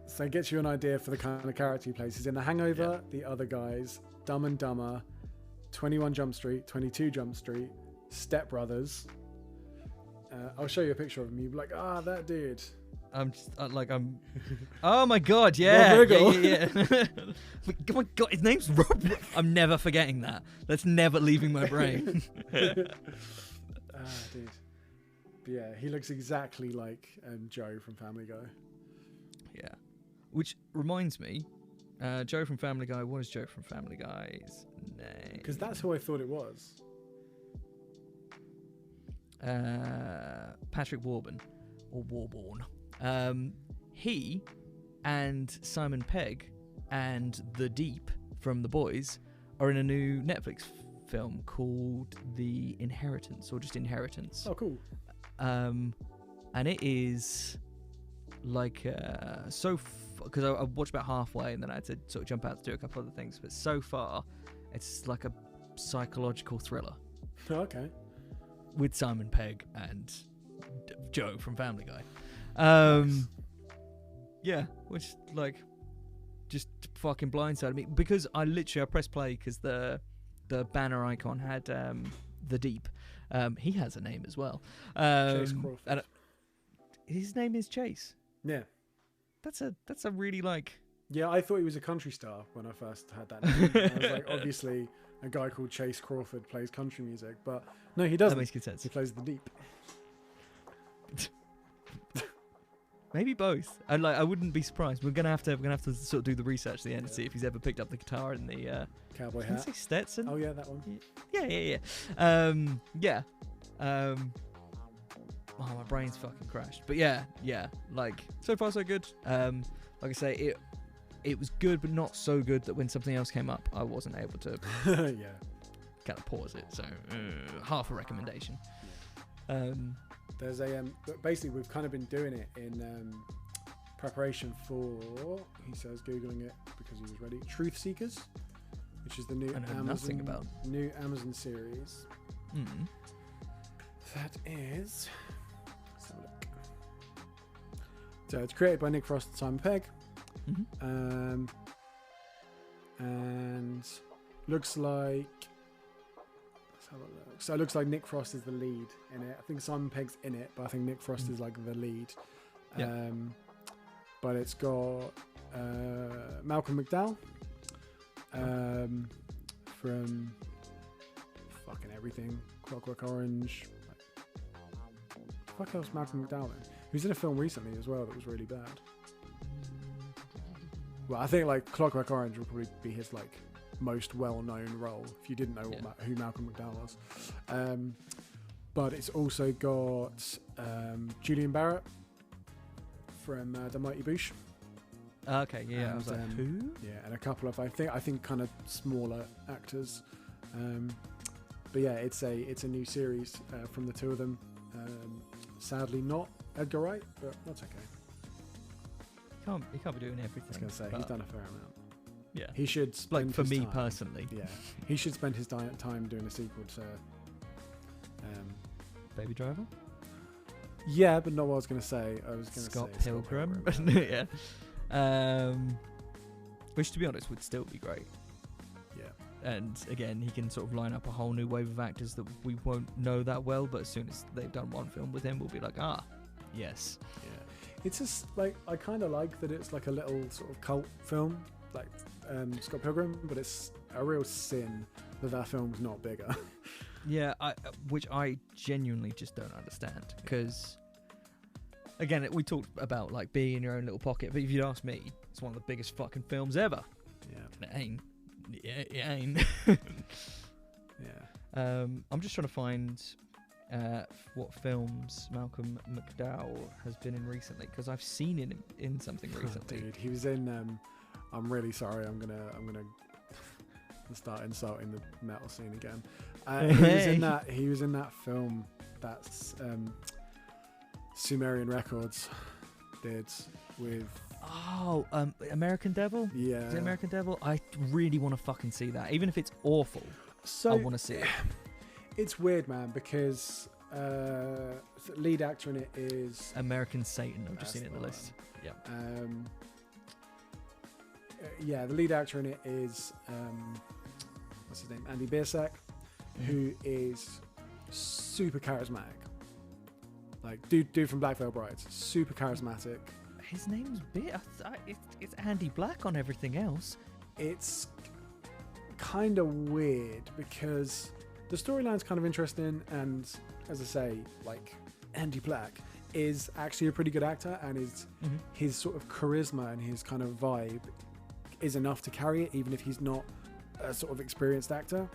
So it gets you an idea for the kind of character he plays. He's in The Hangover, The Other Guys, Dumb and Dumber, 21 Jump Street, 22 Jump Street, Step Brothers. I'll show you a picture of him. You'll be like, that dude. I'm just oh my god, yeah. Rob Yeah. Oh my god, his name's Rob. I'm never forgetting that. That's never leaving my brain. Dude. But yeah, he looks exactly like Joe from Family Guy. Yeah. Which reminds me, Joe from Family Guy, what is Joe from Family Guy's name? Because that's who I thought it was. Patrick Warburton, or Warborn. He and Simon Pegg and The Deep from The Boys are in a new Netflix film called The Inheritance, or just Inheritance. Oh, cool. And it is like because I watched about halfway and then I had to sort of jump out to do a couple other things, but so far it's like a psychological thriller Okay. with Simon Pegg and Joe from Family Guy. Nice. Yeah, which like just fucking blindsided me because I pressed play because the banner icon had The Deep. He has a name as well. Chase Crawford. And his name is Chase. Yeah. That's a really like. Yeah, I thought he was a country star when I first had that name. I was like, obviously, a guy called Chase Crawford plays country music, but no, he doesn't. That makes good sense. He plays The Deep. Maybe both. I wouldn't be surprised. We're gonna have to sort of do the research at the end to see if he's ever picked up the guitar in the Cowboy can I hat. say Stetson? Oh yeah, that one. Yeah. Oh, my brain's fucking crashed. But yeah. Like so far so good. Like I say, it was good, but not so good that when something else came up, I wasn't able to Yeah. kind of pause it. So half a recommendation. There's a basically we've kind of been doing it in preparation for, he says, googling it because he was ready, Truth Seekers, which is the new new Amazon series. That is, let's have a look. So it's created by Nick Frost and Simon Pegg. And looks like, let's have a look. So it looks like Nick Frost is the lead in it. I think Simon Pegg's in it, but I think Nick Frost is like the lead. Yeah. But it's got Malcolm McDowell from fucking everything, Clockwork Orange. What else Malcolm McDowell in? He was in a film recently as well that was really bad. Well, I think like Clockwork Orange will probably be his like most well-known role if you didn't know who Malcolm McDowell was. But it's also got Julian Barrett from The Mighty Boosh. Okay, yeah. And, I was like, who? Yeah, and a couple of I think kind of smaller actors. But yeah, it's a new series from the two of them. Sadly, not Edgar Wright, but that's okay. He can't be doing everything. I was going to say he's done a fair amount. Yeah, he should spend like for his me time, personally. Yeah, he should spend his time doing a sequel to Baby Driver. Yeah, but not what I was going to say. I was going to say Scott Pilgrim. Yeah. Which, to be honest, would still be great. Yeah. And again, he can sort of line up a whole new wave of actors that we won't know that well, but as soon as they've done one film with him, we'll be like, yes. Yeah. It's just like, I kind of like that it's like a little sort of cult film, like Scott Pilgrim, but it's a real sin that film's not bigger. Yeah, which I genuinely just don't understand, because again, we talked about like being in your own little pocket, but if you'd ask me, it's one of the biggest fucking films ever. Yeah. And it ain't. Yeah, it ain't. Yeah. I'm just trying to find what films Malcolm McDowell has been in recently, because I've seen him in something recently. Dude, he was in I'm really sorry, I'm gonna start insulting the metal scene again. He was in that film that's Sumerian Records did with American Devil? Yeah. Is it American Devil? I really want to fucking see that. Even if it's awful, so I want to see it. It's weird, man, because lead actor in it is American Satan. I've just That's seen it in the the list. Yeah. Yeah, the lead actor in it is what's his name, Andy Biersack, who is super charismatic. Like dude from Black Veil Brides, super charismatic. His name's it's Andy Black on everything else. It's kind of weird because the storyline's kind of interesting, and as I say, like Andy Black is actually a pretty good actor, and his sort of charisma and his kind of vibe is enough to carry it, even if he's not a sort of experienced actor.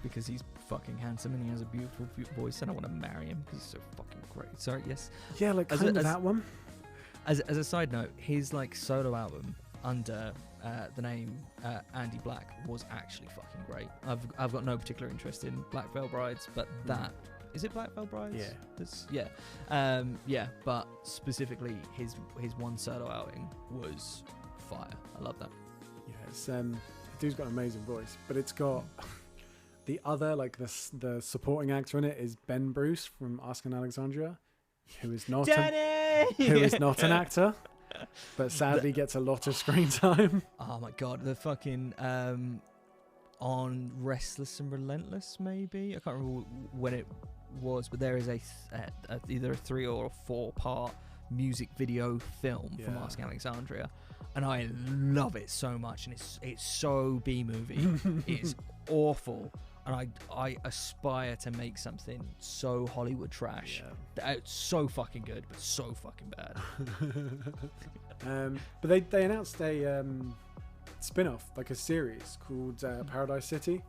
Because he's fucking handsome and he has a beautiful voice, and I want to marry him because he's so fucking great. Sorry, yes. Yeah, like kind of that one. As a side note, his like solo album under the name Andy Black was actually fucking great. I've got no particular interest in Black Veil Brides, but that is it. Black Veil Brides. Yeah, but specifically his one solo outing was fire. I love that. Yeah, it's the dude's got an amazing voice, but it's got the other, like the supporting actor in it is Ben Bruce from Asking Alexandria, who is not an actor, but sadly gets a lot of screen time. Oh my god, the fucking on Restless and Relentless, maybe I can't remember when it was, but there is either a 3 or a 4 part music video film from Asking Alexandria, and I love it so much, and it's so B-movie. It's awful, and I aspire to make something so Hollywood trash. It's so fucking good, but so fucking bad. But they announced a spin-off, like a series called Paradise City,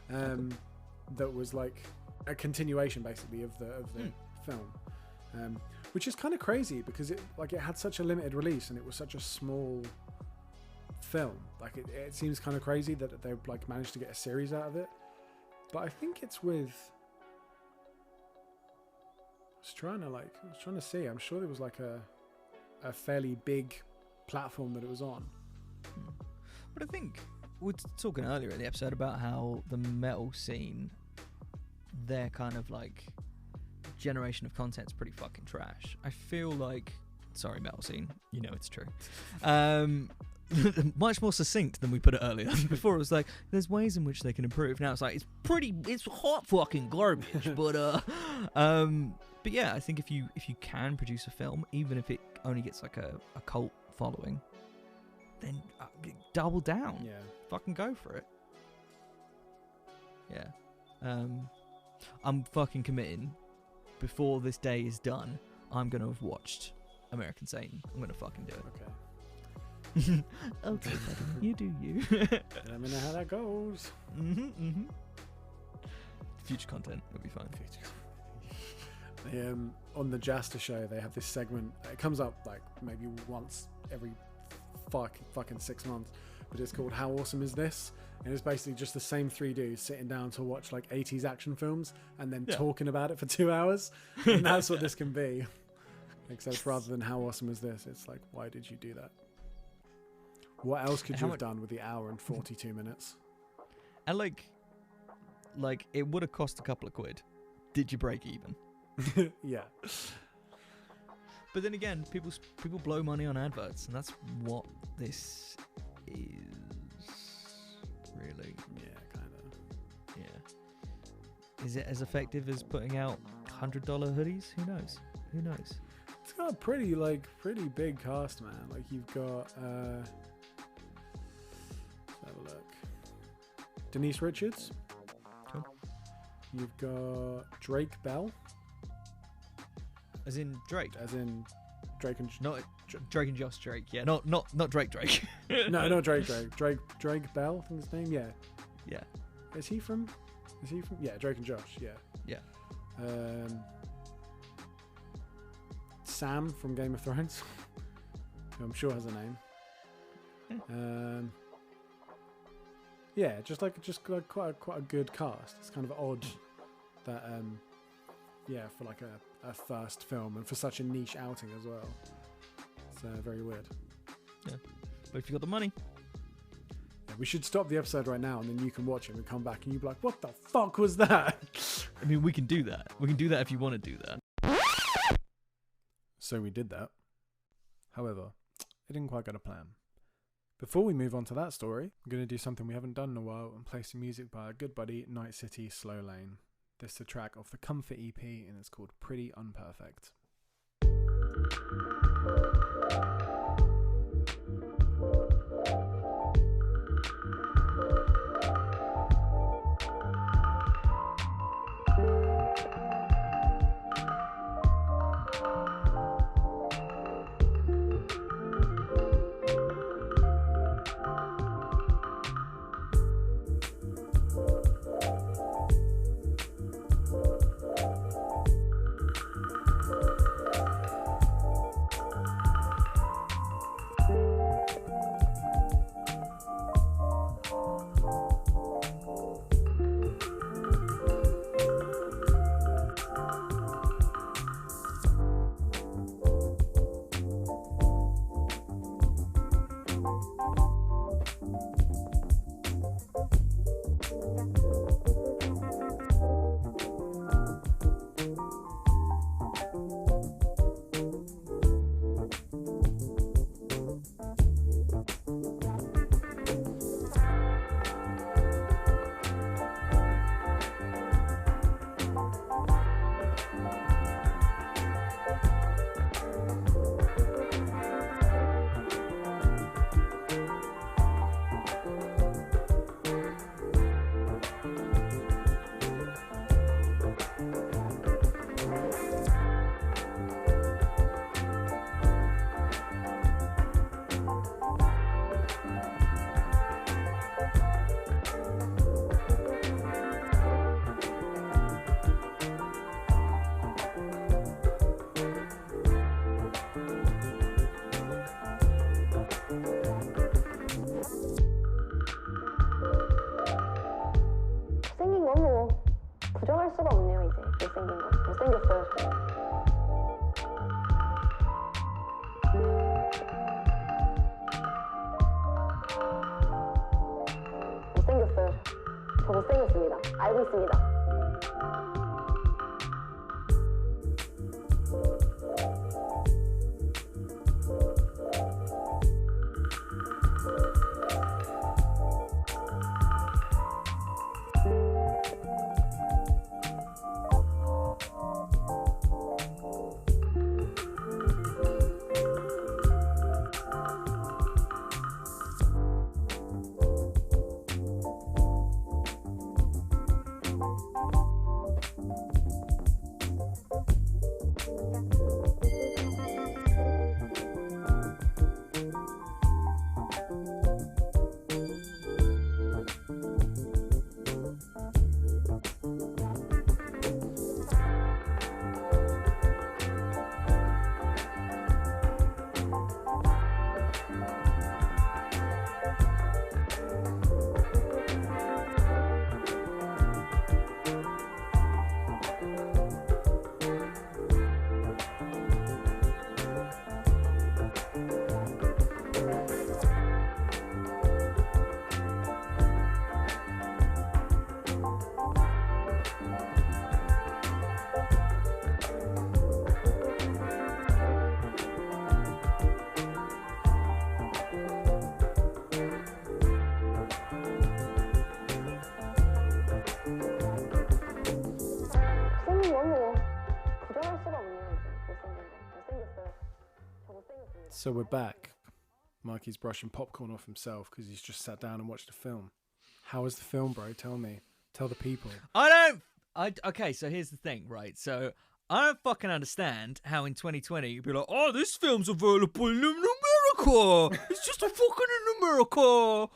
that was like a continuation basically of the film, which is kind of crazy because it had such a limited release and it was such a small film. Like it seems kind of crazy that they like managed to get a series out of it. But I think it's with. I was trying to see. I'm sure there was like a fairly big platform that it was on. But I think we were talking earlier in the episode about how the metal scene, their kind of like generation of content's pretty fucking trash. I feel like, sorry, metal scene, you know it's true. Much more succinct than we put it earlier. Before it was like, there's ways in which they can improve. Now it's like, it's hot fucking garbage. But yeah, I think if you can produce a film, even if it only gets like a cult following, then double down. Yeah. Fucking go for it. Yeah. I'm fucking committing. Before this day is done, I'm gonna have watched American Satan. I'm gonna fucking do it. Okay. Okay, buddy, you do you. Let me know how that goes. Future content would be fine. On the Jasta show, they have this segment. It comes up like maybe once every fucking 6 months, but it's called "How Awesome Is This?" And it's basically just the same 3 dudes sitting down to watch like 80s action films and then talking about it for 2 hours. And that's what this can be. Except rather than "How awesome is this?" it's like, why did you do that? What else could you have done with the hour and 42 minutes? And like it would have cost a couple of quid. Did you break even? Yeah. But then again, people blow money on adverts, and that's what this is, really. Yeah, kind of. Yeah. Is it as effective as putting out $100 hoodies? Who knows? It's got a pretty big cast, man. Like you've got. Let's have a look. Denise Richards. Cool. You've got Drake Bell. As in Drake. As in Drake and not Drake and Josh Drake. Yeah, not Drake. No, not Drake. Drake Bell, I think his name. Yeah. Yeah. Is he from? Yeah, Drake and Josh. Yeah. Yeah. Sam from Game of Thrones, who I'm sure has a name. Yeah, just quite a good cast. It's kind of odd that for like a first film and for such a niche outing as well. It's very weird. Yeah, but if you got the money, yeah, we should stop the episode right now and then you can watch it and come back and you'll be like, "What the fuck was that?" I mean, we can do that. We can do that if you want to do that. So we did that. However, it didn't quite go to plan. Before we move on to that story, I'm going to do something we haven't done in a while and play some music by our good buddy Night City Slow Lane. This is a track off the Comfort EP and it's called Pretty Unperfect. 부정할 수가 없네요. 이제 못생긴 거. 못생겼어요 저는. 못생겼어요. 저 못생겼습니다. 알고 있습니다. So we're back. Mikey's brushing popcorn off himself because he's just sat down and watched a film. How was the film, bro? Tell me. Tell the people. Okay, so here's the thing, right? So I don't fucking understand how in 2020 you'd be like, oh, this film's available in America. It's just a fucking in America.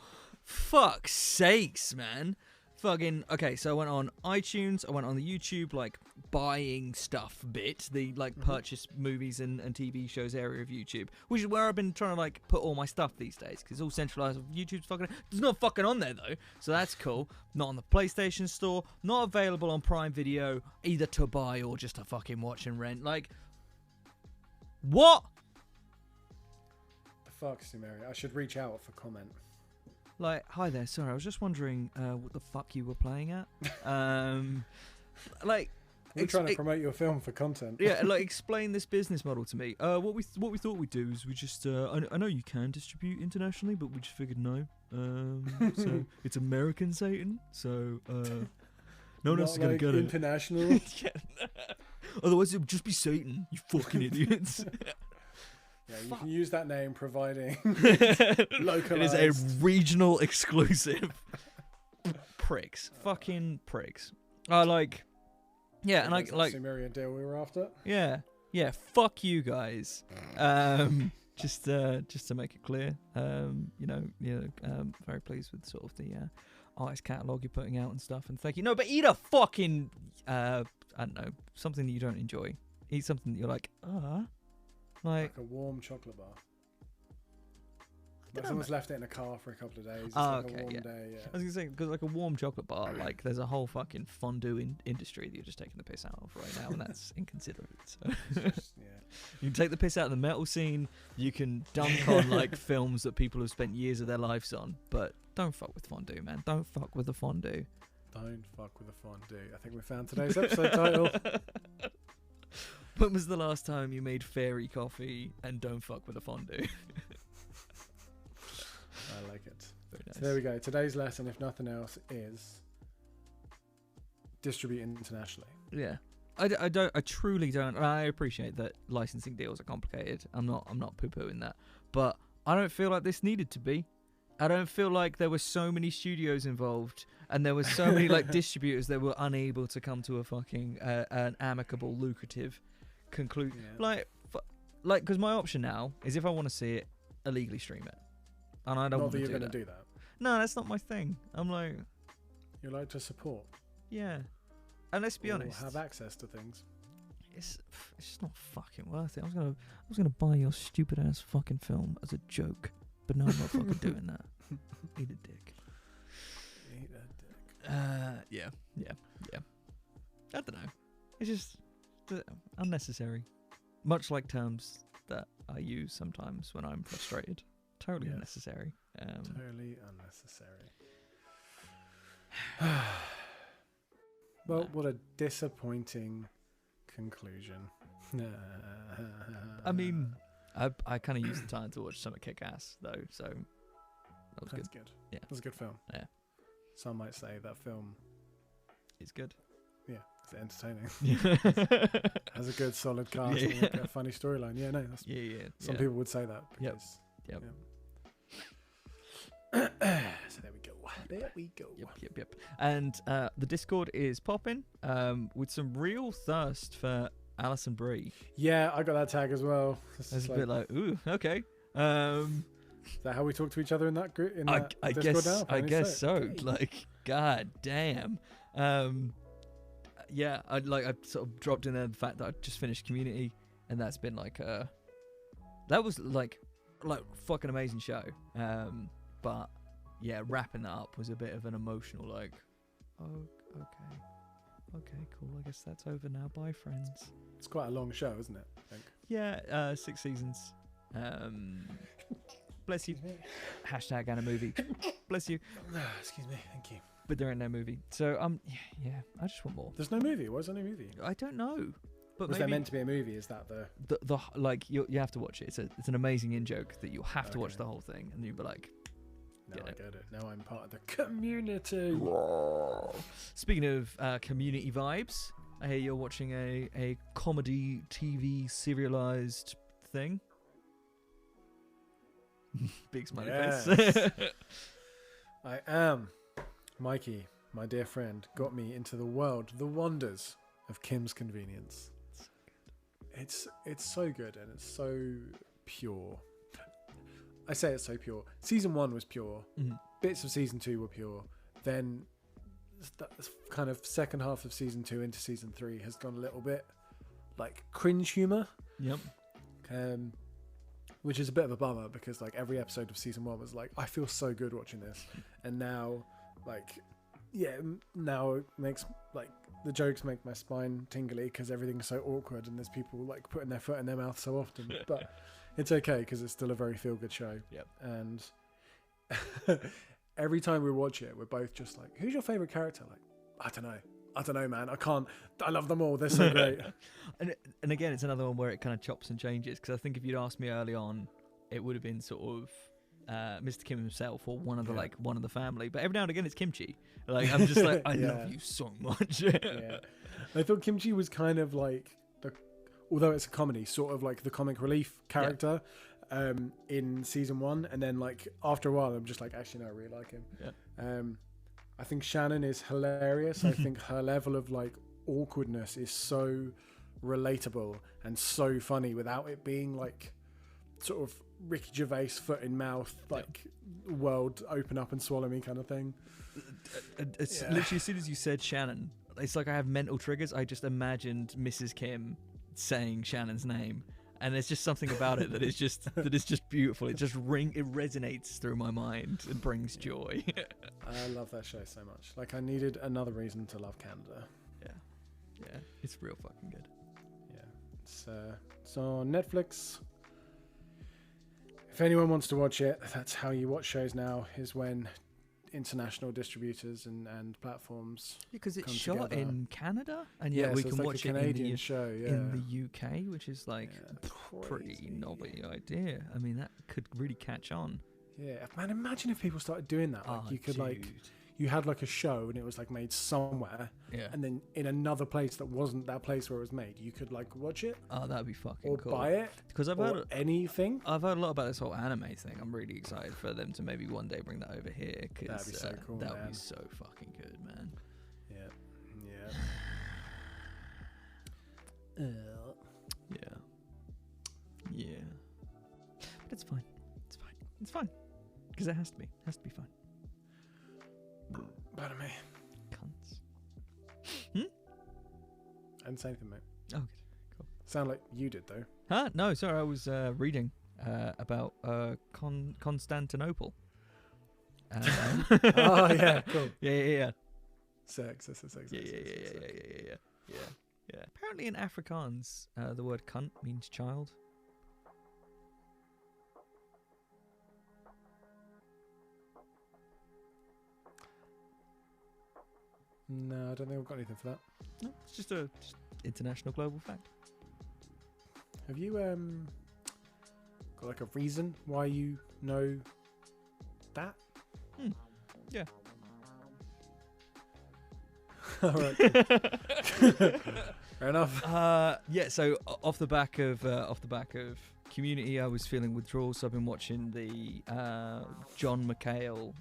Fuck's sakes, man. Fucking, okay, so I went on iTunes, I went on the YouTube, like, buying stuff bit, the, like, purchase movies and TV shows area of YouTube, which is where I've been trying to, like, put all my stuff these days, because it's all centralized. YouTube's fucking, it's not fucking on there, though, so that's cool. Not on the PlayStation Store, not available on Prime Video, either to buy or just to fucking watch and rent. Like, what? The fuck, Sumeri? I should reach out for comment. Like, hi there, sorry, I was just wondering what the fuck you were playing at. like. We're trying to promote your film for content. Yeah, like explain this business model to me. What we thought we'd do is we just I know you can distribute internationally, but we just figured no. So it's American Satan, so no one else is gonna get it. International. Yeah. Otherwise it'll just be Satan, you fucking idiots. Yeah, you can use that name providing It localized. is a regional exclusive. Pricks. Fucking pricks. Yeah, and That's the Sumerian deal we were after. Yeah, fuck you guys. Just to make it clear, very pleased with sort of the artist catalogue you're putting out and stuff, and thank you. No, but eat a fucking I don't know, something that you don't enjoy. Eat something that you're like, like a warm chocolate bar. Like know, someone's left it in a car for a couple of days. It's Oh, like okay, a warm yeah. day. Yeah. I was gonna say, because like a warm chocolate bar, like there's a whole fucking fondue industry that you're just taking the piss out of right now, and that's inconsiderate. So. Just, yeah. You can take the piss out of the metal scene. You can dunk on like films that people have spent years of their lives on, but don't fuck with fondue, man. Don't fuck with the fondue. Don't fuck with the fondue. I think we found today's episode title. When was the last time you made fairy coffee and don't fuck with a fondue? I like it. Very nice. So there we go. Today's lesson, if nothing else, is distribute internationally. Yeah. I truly don't. I appreciate that licensing deals are complicated. I'm not poo-pooing that, but I don't feel like this needed to be. I don't feel like there were so many studios involved, and there were so many like distributors that were unable to come to a fucking an amicable, lucrative conclusion. Yeah. Like, because my option now is if I want to see it, illegally stream it, and I don't Not want that to you're do going to that. do that. No, that's not my thing. I'm like, You like to support. yeah, and let's be or honest. have access to things. It's just not fucking worth it. I was gonna buy your stupid ass fucking film as a joke, but no, I'm not fucking doing that. Eat a dick. Eat a dick. Yeah. I don't know. It's just unnecessary. Much like terms that I use sometimes when I'm frustrated. Totally Yes. unnecessary. Totally unnecessary. Well, what a disappointing conclusion. I mean, I kind of used the time to watch some of Kick-Ass though, so that was That's good. good. Yeah. That's a good film. Yeah. Some might say that film, It's good. is entertaining. Yeah. Has a good, solid cast Yeah. and a funny storyline. Yeah, no, that's, Yeah. some people would say that. Yep. Because, Yep. yeah. So there we go. There we go. Yep. And the Discord is popping with some real thirst for Alison Brie. Yeah, I got that tag as well. It's It's a like, bit like, ooh, okay. is that how we talk to each other in that group? In I that Discord guess now? I guess so. Okay. Like, god damn. Yeah, I sort of dropped in there the fact that I just finished Community, and that's been like that was like fucking amazing show. But yeah, wrapping that up was a bit of an emotional like, oh, okay, cool. I guess that's over now. Bye, friends. It's quite a long show, isn't it? I think. Yeah, 6 seasons. Bless you. Hashtag and a movie. Bless you. Excuse me. Thank you. But there ain't no movie. So yeah, I just want more. There's no movie. Why is there no movie? I don't know. But Was maybe there meant to be a movie? Is that the... the like you have to watch it. It's an amazing in joke that you'll have to watch Okay. the whole thing, and you'll be like. No, Get I it. get it. Now I'm part of the community. Speaking of community vibes, I hear you're watching a comedy TV serialized thing. Big smiley face. I am. Mikey, my dear friend, got me into the world, the wonders of Kim's Convenience. It's so good and it's so pure. I say it's so pure. Season 1 was pure. Mhm. Bits of season 2 were pure. Then that kind of second half of season 2 into season 3 has gone a little bit like cringe humor. Yep. Which is a bit of a bummer because like every episode of season 1 was like, I feel so good watching this. And now now it makes like the jokes make my spine tingly because everything's so awkward and there's people like putting their foot in their mouth so often. But it's okay because it's still a very feel good show. Yep. And every time we watch it, we're both just like, who's your favorite character? Like, I don't know. I don't know, man. I can't. I love them all. They're so great. and again, it's another one where it kind of chops and changes. Because I think if you'd asked me early on, it would have been sort of Mr. Kim himself or one of the family. But every now and again, it's kimchi. Like I'm just like, I love you so much. Yeah, I thought kimchi was kind of like although it's a comedy, sort of like the comic relief character in season 1, and then like after a while, I'm just like, actually, no, I really like him. Yeah. I think Shannon is hilarious. I think her level of like awkwardness is so relatable and so funny without it being like sort of Ricky Gervais foot in mouth, like world open up and swallow me kind of thing. Literally, as soon as you said Shannon, it's like I have mental triggers. I just imagined Mrs. Kim saying Shannon's name, and there's just something about it that is just beautiful. It just it resonates through my mind and brings joy. I love that show so much. Like I needed another reason to love Canada. Yeah, it's real fucking good. Yeah, it's on Netflix. If anyone wants to watch it, that's how you watch shows now, is when international distributors and platforms because it's come shot together. In Canada, and yet we so can it's watch like a it Canadian show in the UK, which is like pretty crazy. novel idea. I mean, that could really catch on. Yeah, man, imagine if people started doing that. Like you could like you had like a show and it was like made somewhere, and then in another place that wasn't that place where it was made, you could like watch it. Oh, that'd be fucking cool. Or buy it. Because I've heard anything. I've heard a lot about this whole anime thing. I'm really excited for them to maybe one day bring that over here. Cause, that'd be so cool. That would be so fucking good, man. Yeah. But it's fine. It's fine. Because it has to be. It has to be fine. Pardon me. Cunts. I didn't say anything, mate. Oh, good. Cool. Sound like you did, though. Huh? No, sorry. I was reading about Constantinople. Oh, yeah. Cool. Yeah. Sex. Yeah. Apparently in Afrikaans, the word cunt means child. No, I don't think I've got anything for that. No, it's just international global fact. Have you got like a reason why you know that? Yeah. All right. Fair enough. Yeah. So off the back of Community, I was feeling withdrawal, so I've been watching the John McHale,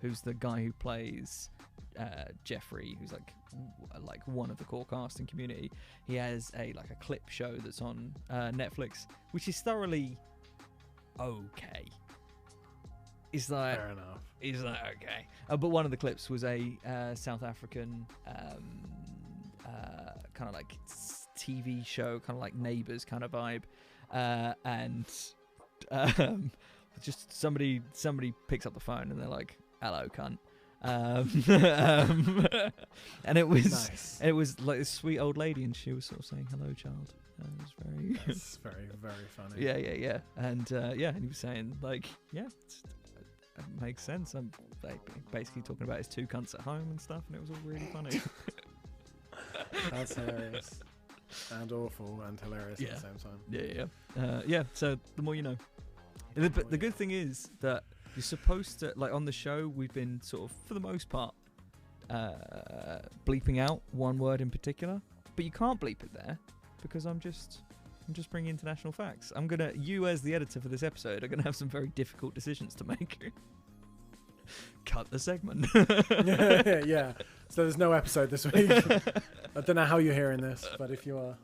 who's the guy who plays Jeffrey, who's like one of the core cast in Community. He has a clip show that's on Netflix, which is thoroughly okay. It's like Fair enough. It's like okay, but one of the clips was a South African kind of like TV show, kind of like Neighbours kind of vibe, and just somebody picks up the phone and they're like, "Hello, cunt." And it was nice. It was like this sweet old lady, and she was sort of saying, "Hello, child." It was very That's very, very funny. yeah, and and he was saying like, it makes sense. I'm basically talking about his two cunts at home and stuff, and it was all really funny. That's hilarious and awful and hilarious at the same time. Yeah. So the more you know. The good thing is that you're supposed to, like on the show, we've been sort of, for the most part, bleeping out one word in particular, but you can't bleep it there because I'm just bringing international facts. You as the editor for this episode are gonna have some very difficult decisions to make. Cut the segment. Yeah. So there's no episode this week. I don't know how you're hearing this, but if you are.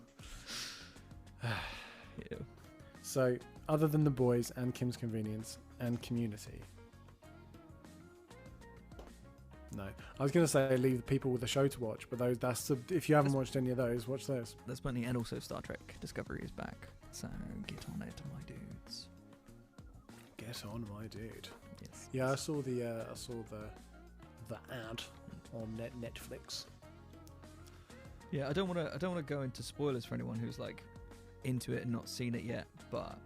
So, other than The Boys and Kim's Convenience and Community. No. I was going to say leave the people with a show to watch, but if you haven't watched any of those, watch those. There's plenty, and also Star Trek Discovery is back, so get on it, my dudes. Get on, my dude. Yes. Yeah, I saw the ad on Netflix. Yeah, I don't want to go into spoilers for anyone who's like into it and not seen it yet, but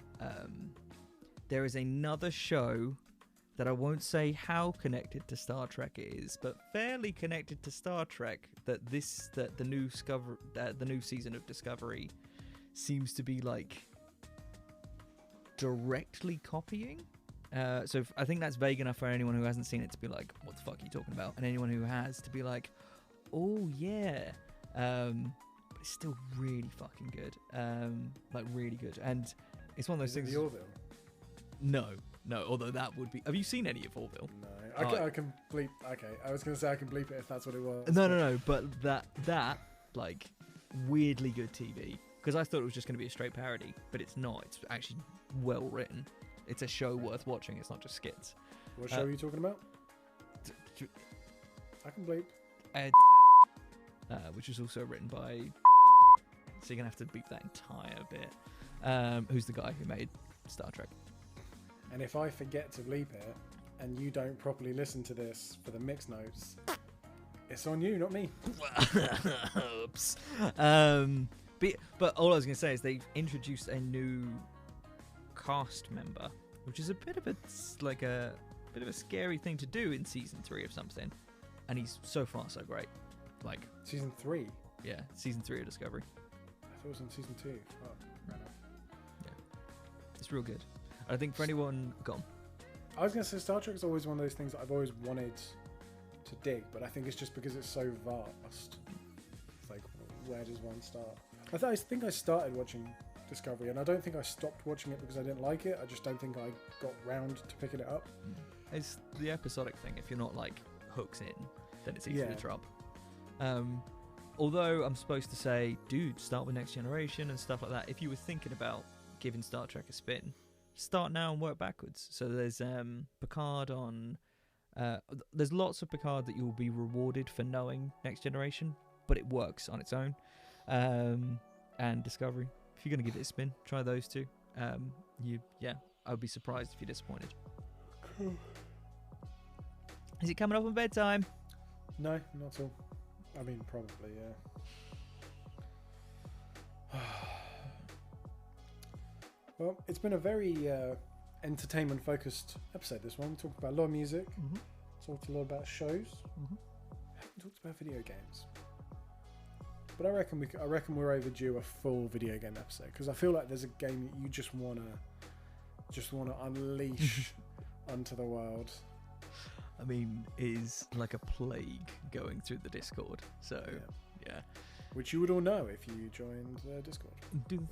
there is another show that I won't say how connected to Star Trek it is, but fairly connected to Star Trek. That the new season of Discovery seems to be like directly copying. So I think that's vague enough for anyone who hasn't seen it to be like, what the fuck are you talking about? And anyone who has to be like, oh yeah. But it's still really fucking good. Like really good. And it's one of those Is it things. the Orville? No. Although that would be. Have you seen any of Orville? No. I can bleep. Okay, I was gonna say I can bleep it if that's what it was. No. But that like weirdly good TV, because I thought it was just going to be a straight parody, but it's not. It's actually well written. It's a show worth watching. It's not just skits. What show are you talking about? I can bleep. Which is also written by. So you're gonna have to beep that entire bit. Who's the guy who made Star Trek? And if I forget to bleep it, and you don't properly listen to this for the mix notes, it's on you, not me. Oops. But all I was gonna say is they've introduced a new cast member, which is a bit of a scary thing to do in season 3 of something, and he's so far so great. Like Season 3? Yeah, season 3 of Discovery. I thought it was on season 2. Fuck. Right enough. Yeah, it's real good. I think for anyone gone. I was going to say Star Trek's always one of those things that I've always wanted to dig, but I think it's just because it's so vast. It's like, where does one start? I think I started watching Discovery, and I don't think I stopped watching it because I didn't like it. I just don't think I got round to picking it up. It's the episodic thing. If you're not like hooks in, then it's easy to drop. Although I'm supposed to say, dude, start with Next Generation and stuff like that. If you were thinking about giving Star Trek a spin, start now and work backwards. So there's Picard on. There's lots of Picard that you'll be rewarded for knowing Next Generation, but it works on its own. And Discovery. If you're gonna give it a spin, try those two. I would be surprised if you're disappointed. Cool. Is it coming up on bedtime? No, not at all. I mean, probably, yeah. Well, it's been a very entertainment-focused episode, this one. We talked about a lot of music. Mm-hmm. Talked a lot about shows. Mm-hmm. Haven't talked about video games. But I reckon we're overdue a full video game episode, because I feel like there's a game that you just wanna unleash onto the world. I mean, is like a plague going through the Discord. So, yeah. Which you would all know if you joined the Discord. Do the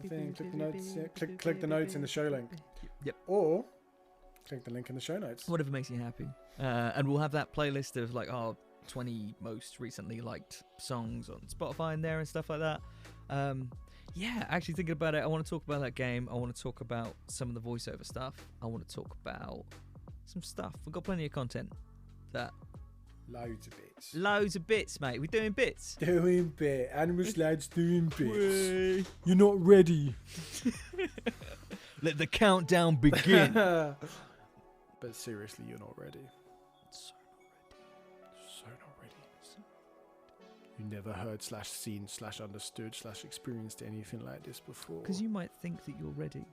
thing. Click the notes. Yeah, click the notes in the show link. Yep. Or click the link in the show notes. Whatever makes you happy. And we'll have that playlist of like our 20 most recently liked songs on Spotify in there and stuff like that. Actually thinking about it, I want to talk about that game. I want to talk about some of the voiceover stuff. I want to talk about some stuff. We've got plenty of content. Loads of bits, mate. We're doing bits. Doing bit. Animal Slide's doing bits. You're not ready. Let the countdown begin. But seriously, you're not ready. So not ready. You never heard /seen /understood /experienced anything like this before. Because you might think that you're ready.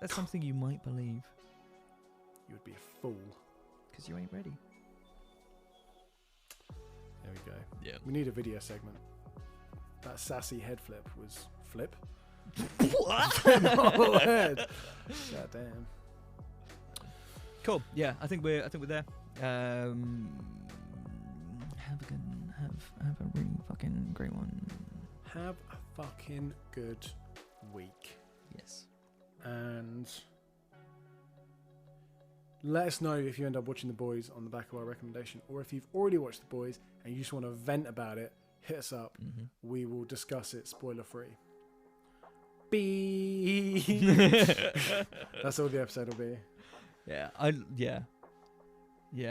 That's something you might believe. You would be a fool. Because you ain't ready. There we go. Yeah. We need a video segment. That sassy head flip was flip. What? God damn. Cool. Yeah, I think we're there. Have a really fucking great one. Have a fucking good week. Yes. And let us know if you end up watching The Boys on the back of our recommendation, or if you've already watched The Boys and you just want to vent about it, hit us up. Mm-hmm. We will discuss it spoiler free. Beep. That's all the episode will be. Yeah,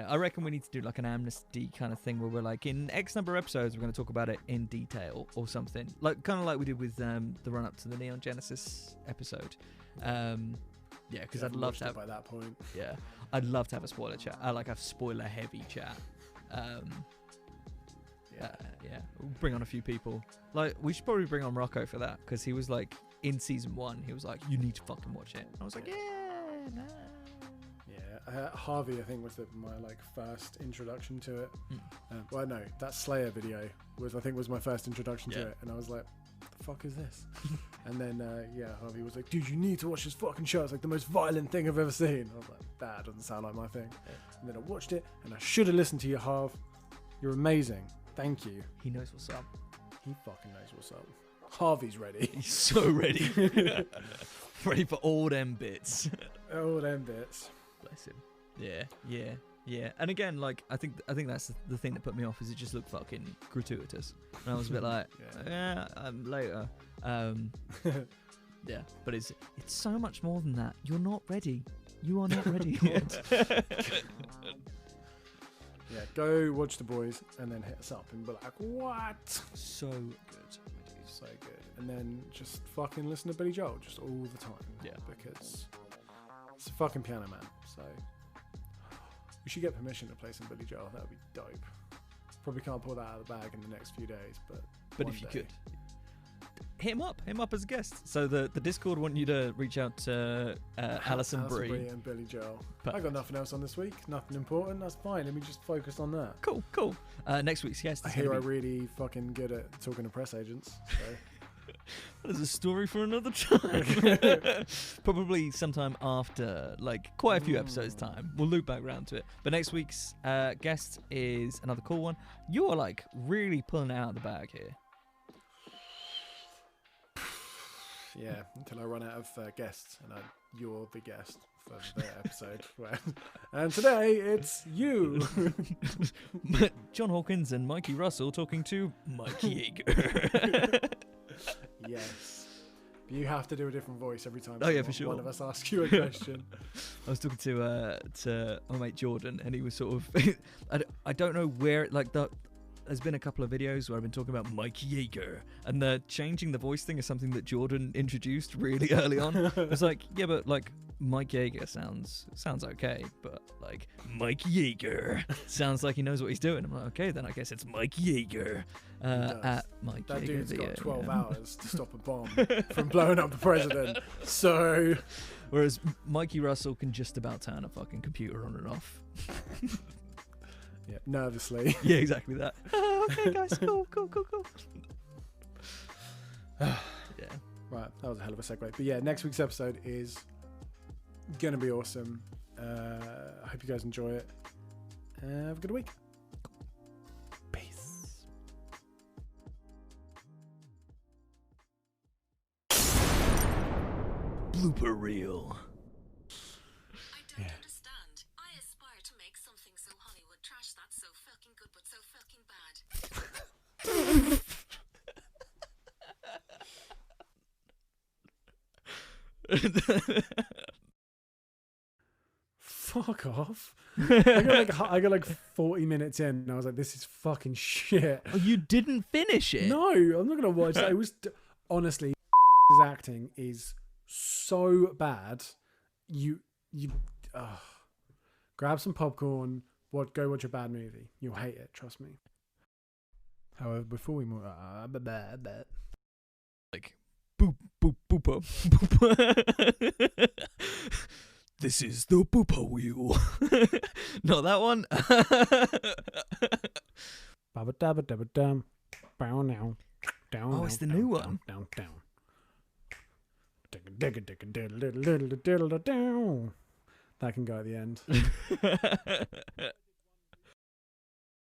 I reckon we need to do like an amnesty kind of thing where we're like, in X number of episodes, we're going to talk about it in detail or something. Like kind of like we did with the run up to the Neon Genesis episode. Because I'd love to have by that point. Yeah, I'd love to have a spoiler chat. I like a spoiler heavy chat. We'll bring on a few people. Like we should probably bring on Rocco for that, because he was like in season 1. He was like, "You need to fucking watch it." I was like, "Yeah, no." Yeah, Harvey, I think, was my like first introduction to it. Mm. Well, no, that Slayer video was my first introduction to Yeah. it, and I was like, "What the fuck is this?" And then Harvey was like, "Dude, you need to watch this fucking show. It's like the most violent thing I've ever seen." I was like, "That doesn't sound like my thing." Yeah. And then I watched it, and I should have listened to you, Harv. You're amazing. Thank you. He knows what's up. He fucking knows what's up. Harvey's ready. He's so ready. Ready for all them bits. All them bits. Bless him. Yeah. And again, like I think that's the thing that put me off is it just looked fucking gratuitous, and I was a bit like, later. Yeah, but it's so much more than that. You're not ready. You are not ready yet. Yeah, go watch The Boys and then hit us up and be like, what? So good. So good. And then just fucking listen to Billy Joel just all the time. Yeah. Because it's a fucking piano man. So we should get permission to play some Billy Joel. That would be dope. Probably can't pull that out of the bag in the next few days, but if you could, hit him up as a guest. So the Discord want you to reach out to Alison Brie and Billy Joel. Perfect. I got nothing else on this week. Nothing important. That's fine. Let me just focus on that. Cool. Next week's guest. I hear I'm really fucking good at talking to press agents. So. There's a story for another time. Probably sometime after, like, quite a few episodes time. We'll loop back around to it. But next week's guest is another cool one. You are, like, really pulling it out of the bag here. Yeah, until I run out of guests, and you're the guest for the episode. And today, it's you. John Hawkins and Mikey Russell talking to Mike Yeager. Yes. But you have to do a different voice every time. Oh, yeah, for sure. One of us asks you a question. I was talking to my mate Jordan, and he was sort of... I don't know where... Like, there's been a couple of videos where I've been talking about Mike Yeager, and the changing the voice thing is something that Jordan introduced really early on. It's like, yeah, but like Mike Yeager sounds okay, but like Mike Yeager sounds like he knows what he's doing. I'm like, okay, then I guess it's Mike Yeager. At Mike that Yeager. Dude's got 12 hours to stop a bomb from blowing up the president. So, whereas Mikey Russell can just about turn a fucking computer on and off. Yeah, nervously. Yeah, exactly that. Oh, okay, guys, cool. Yeah. Right, that was a hell of a segue. But yeah, next week's episode is gonna be awesome. I hope you guys enjoy it. Have a good week. Peace. Blooper reel. I don't understand. I aspire to make something so Hollywood trash that's so fucking good but so fucking bad. Fuck off. I got like 40 minutes in and I was like, this is fucking shit. Oh, you didn't finish it? No, I'm not gonna watch that. It was honestly, his acting is so bad. You grab some popcorn. Go watch a bad movie. You'll hate it. Trust me. However, before we move, Like, boop, boop, boopa, boopa. This is the boopa wheel. Not that one. Oh, it's the new one. That can go at the end.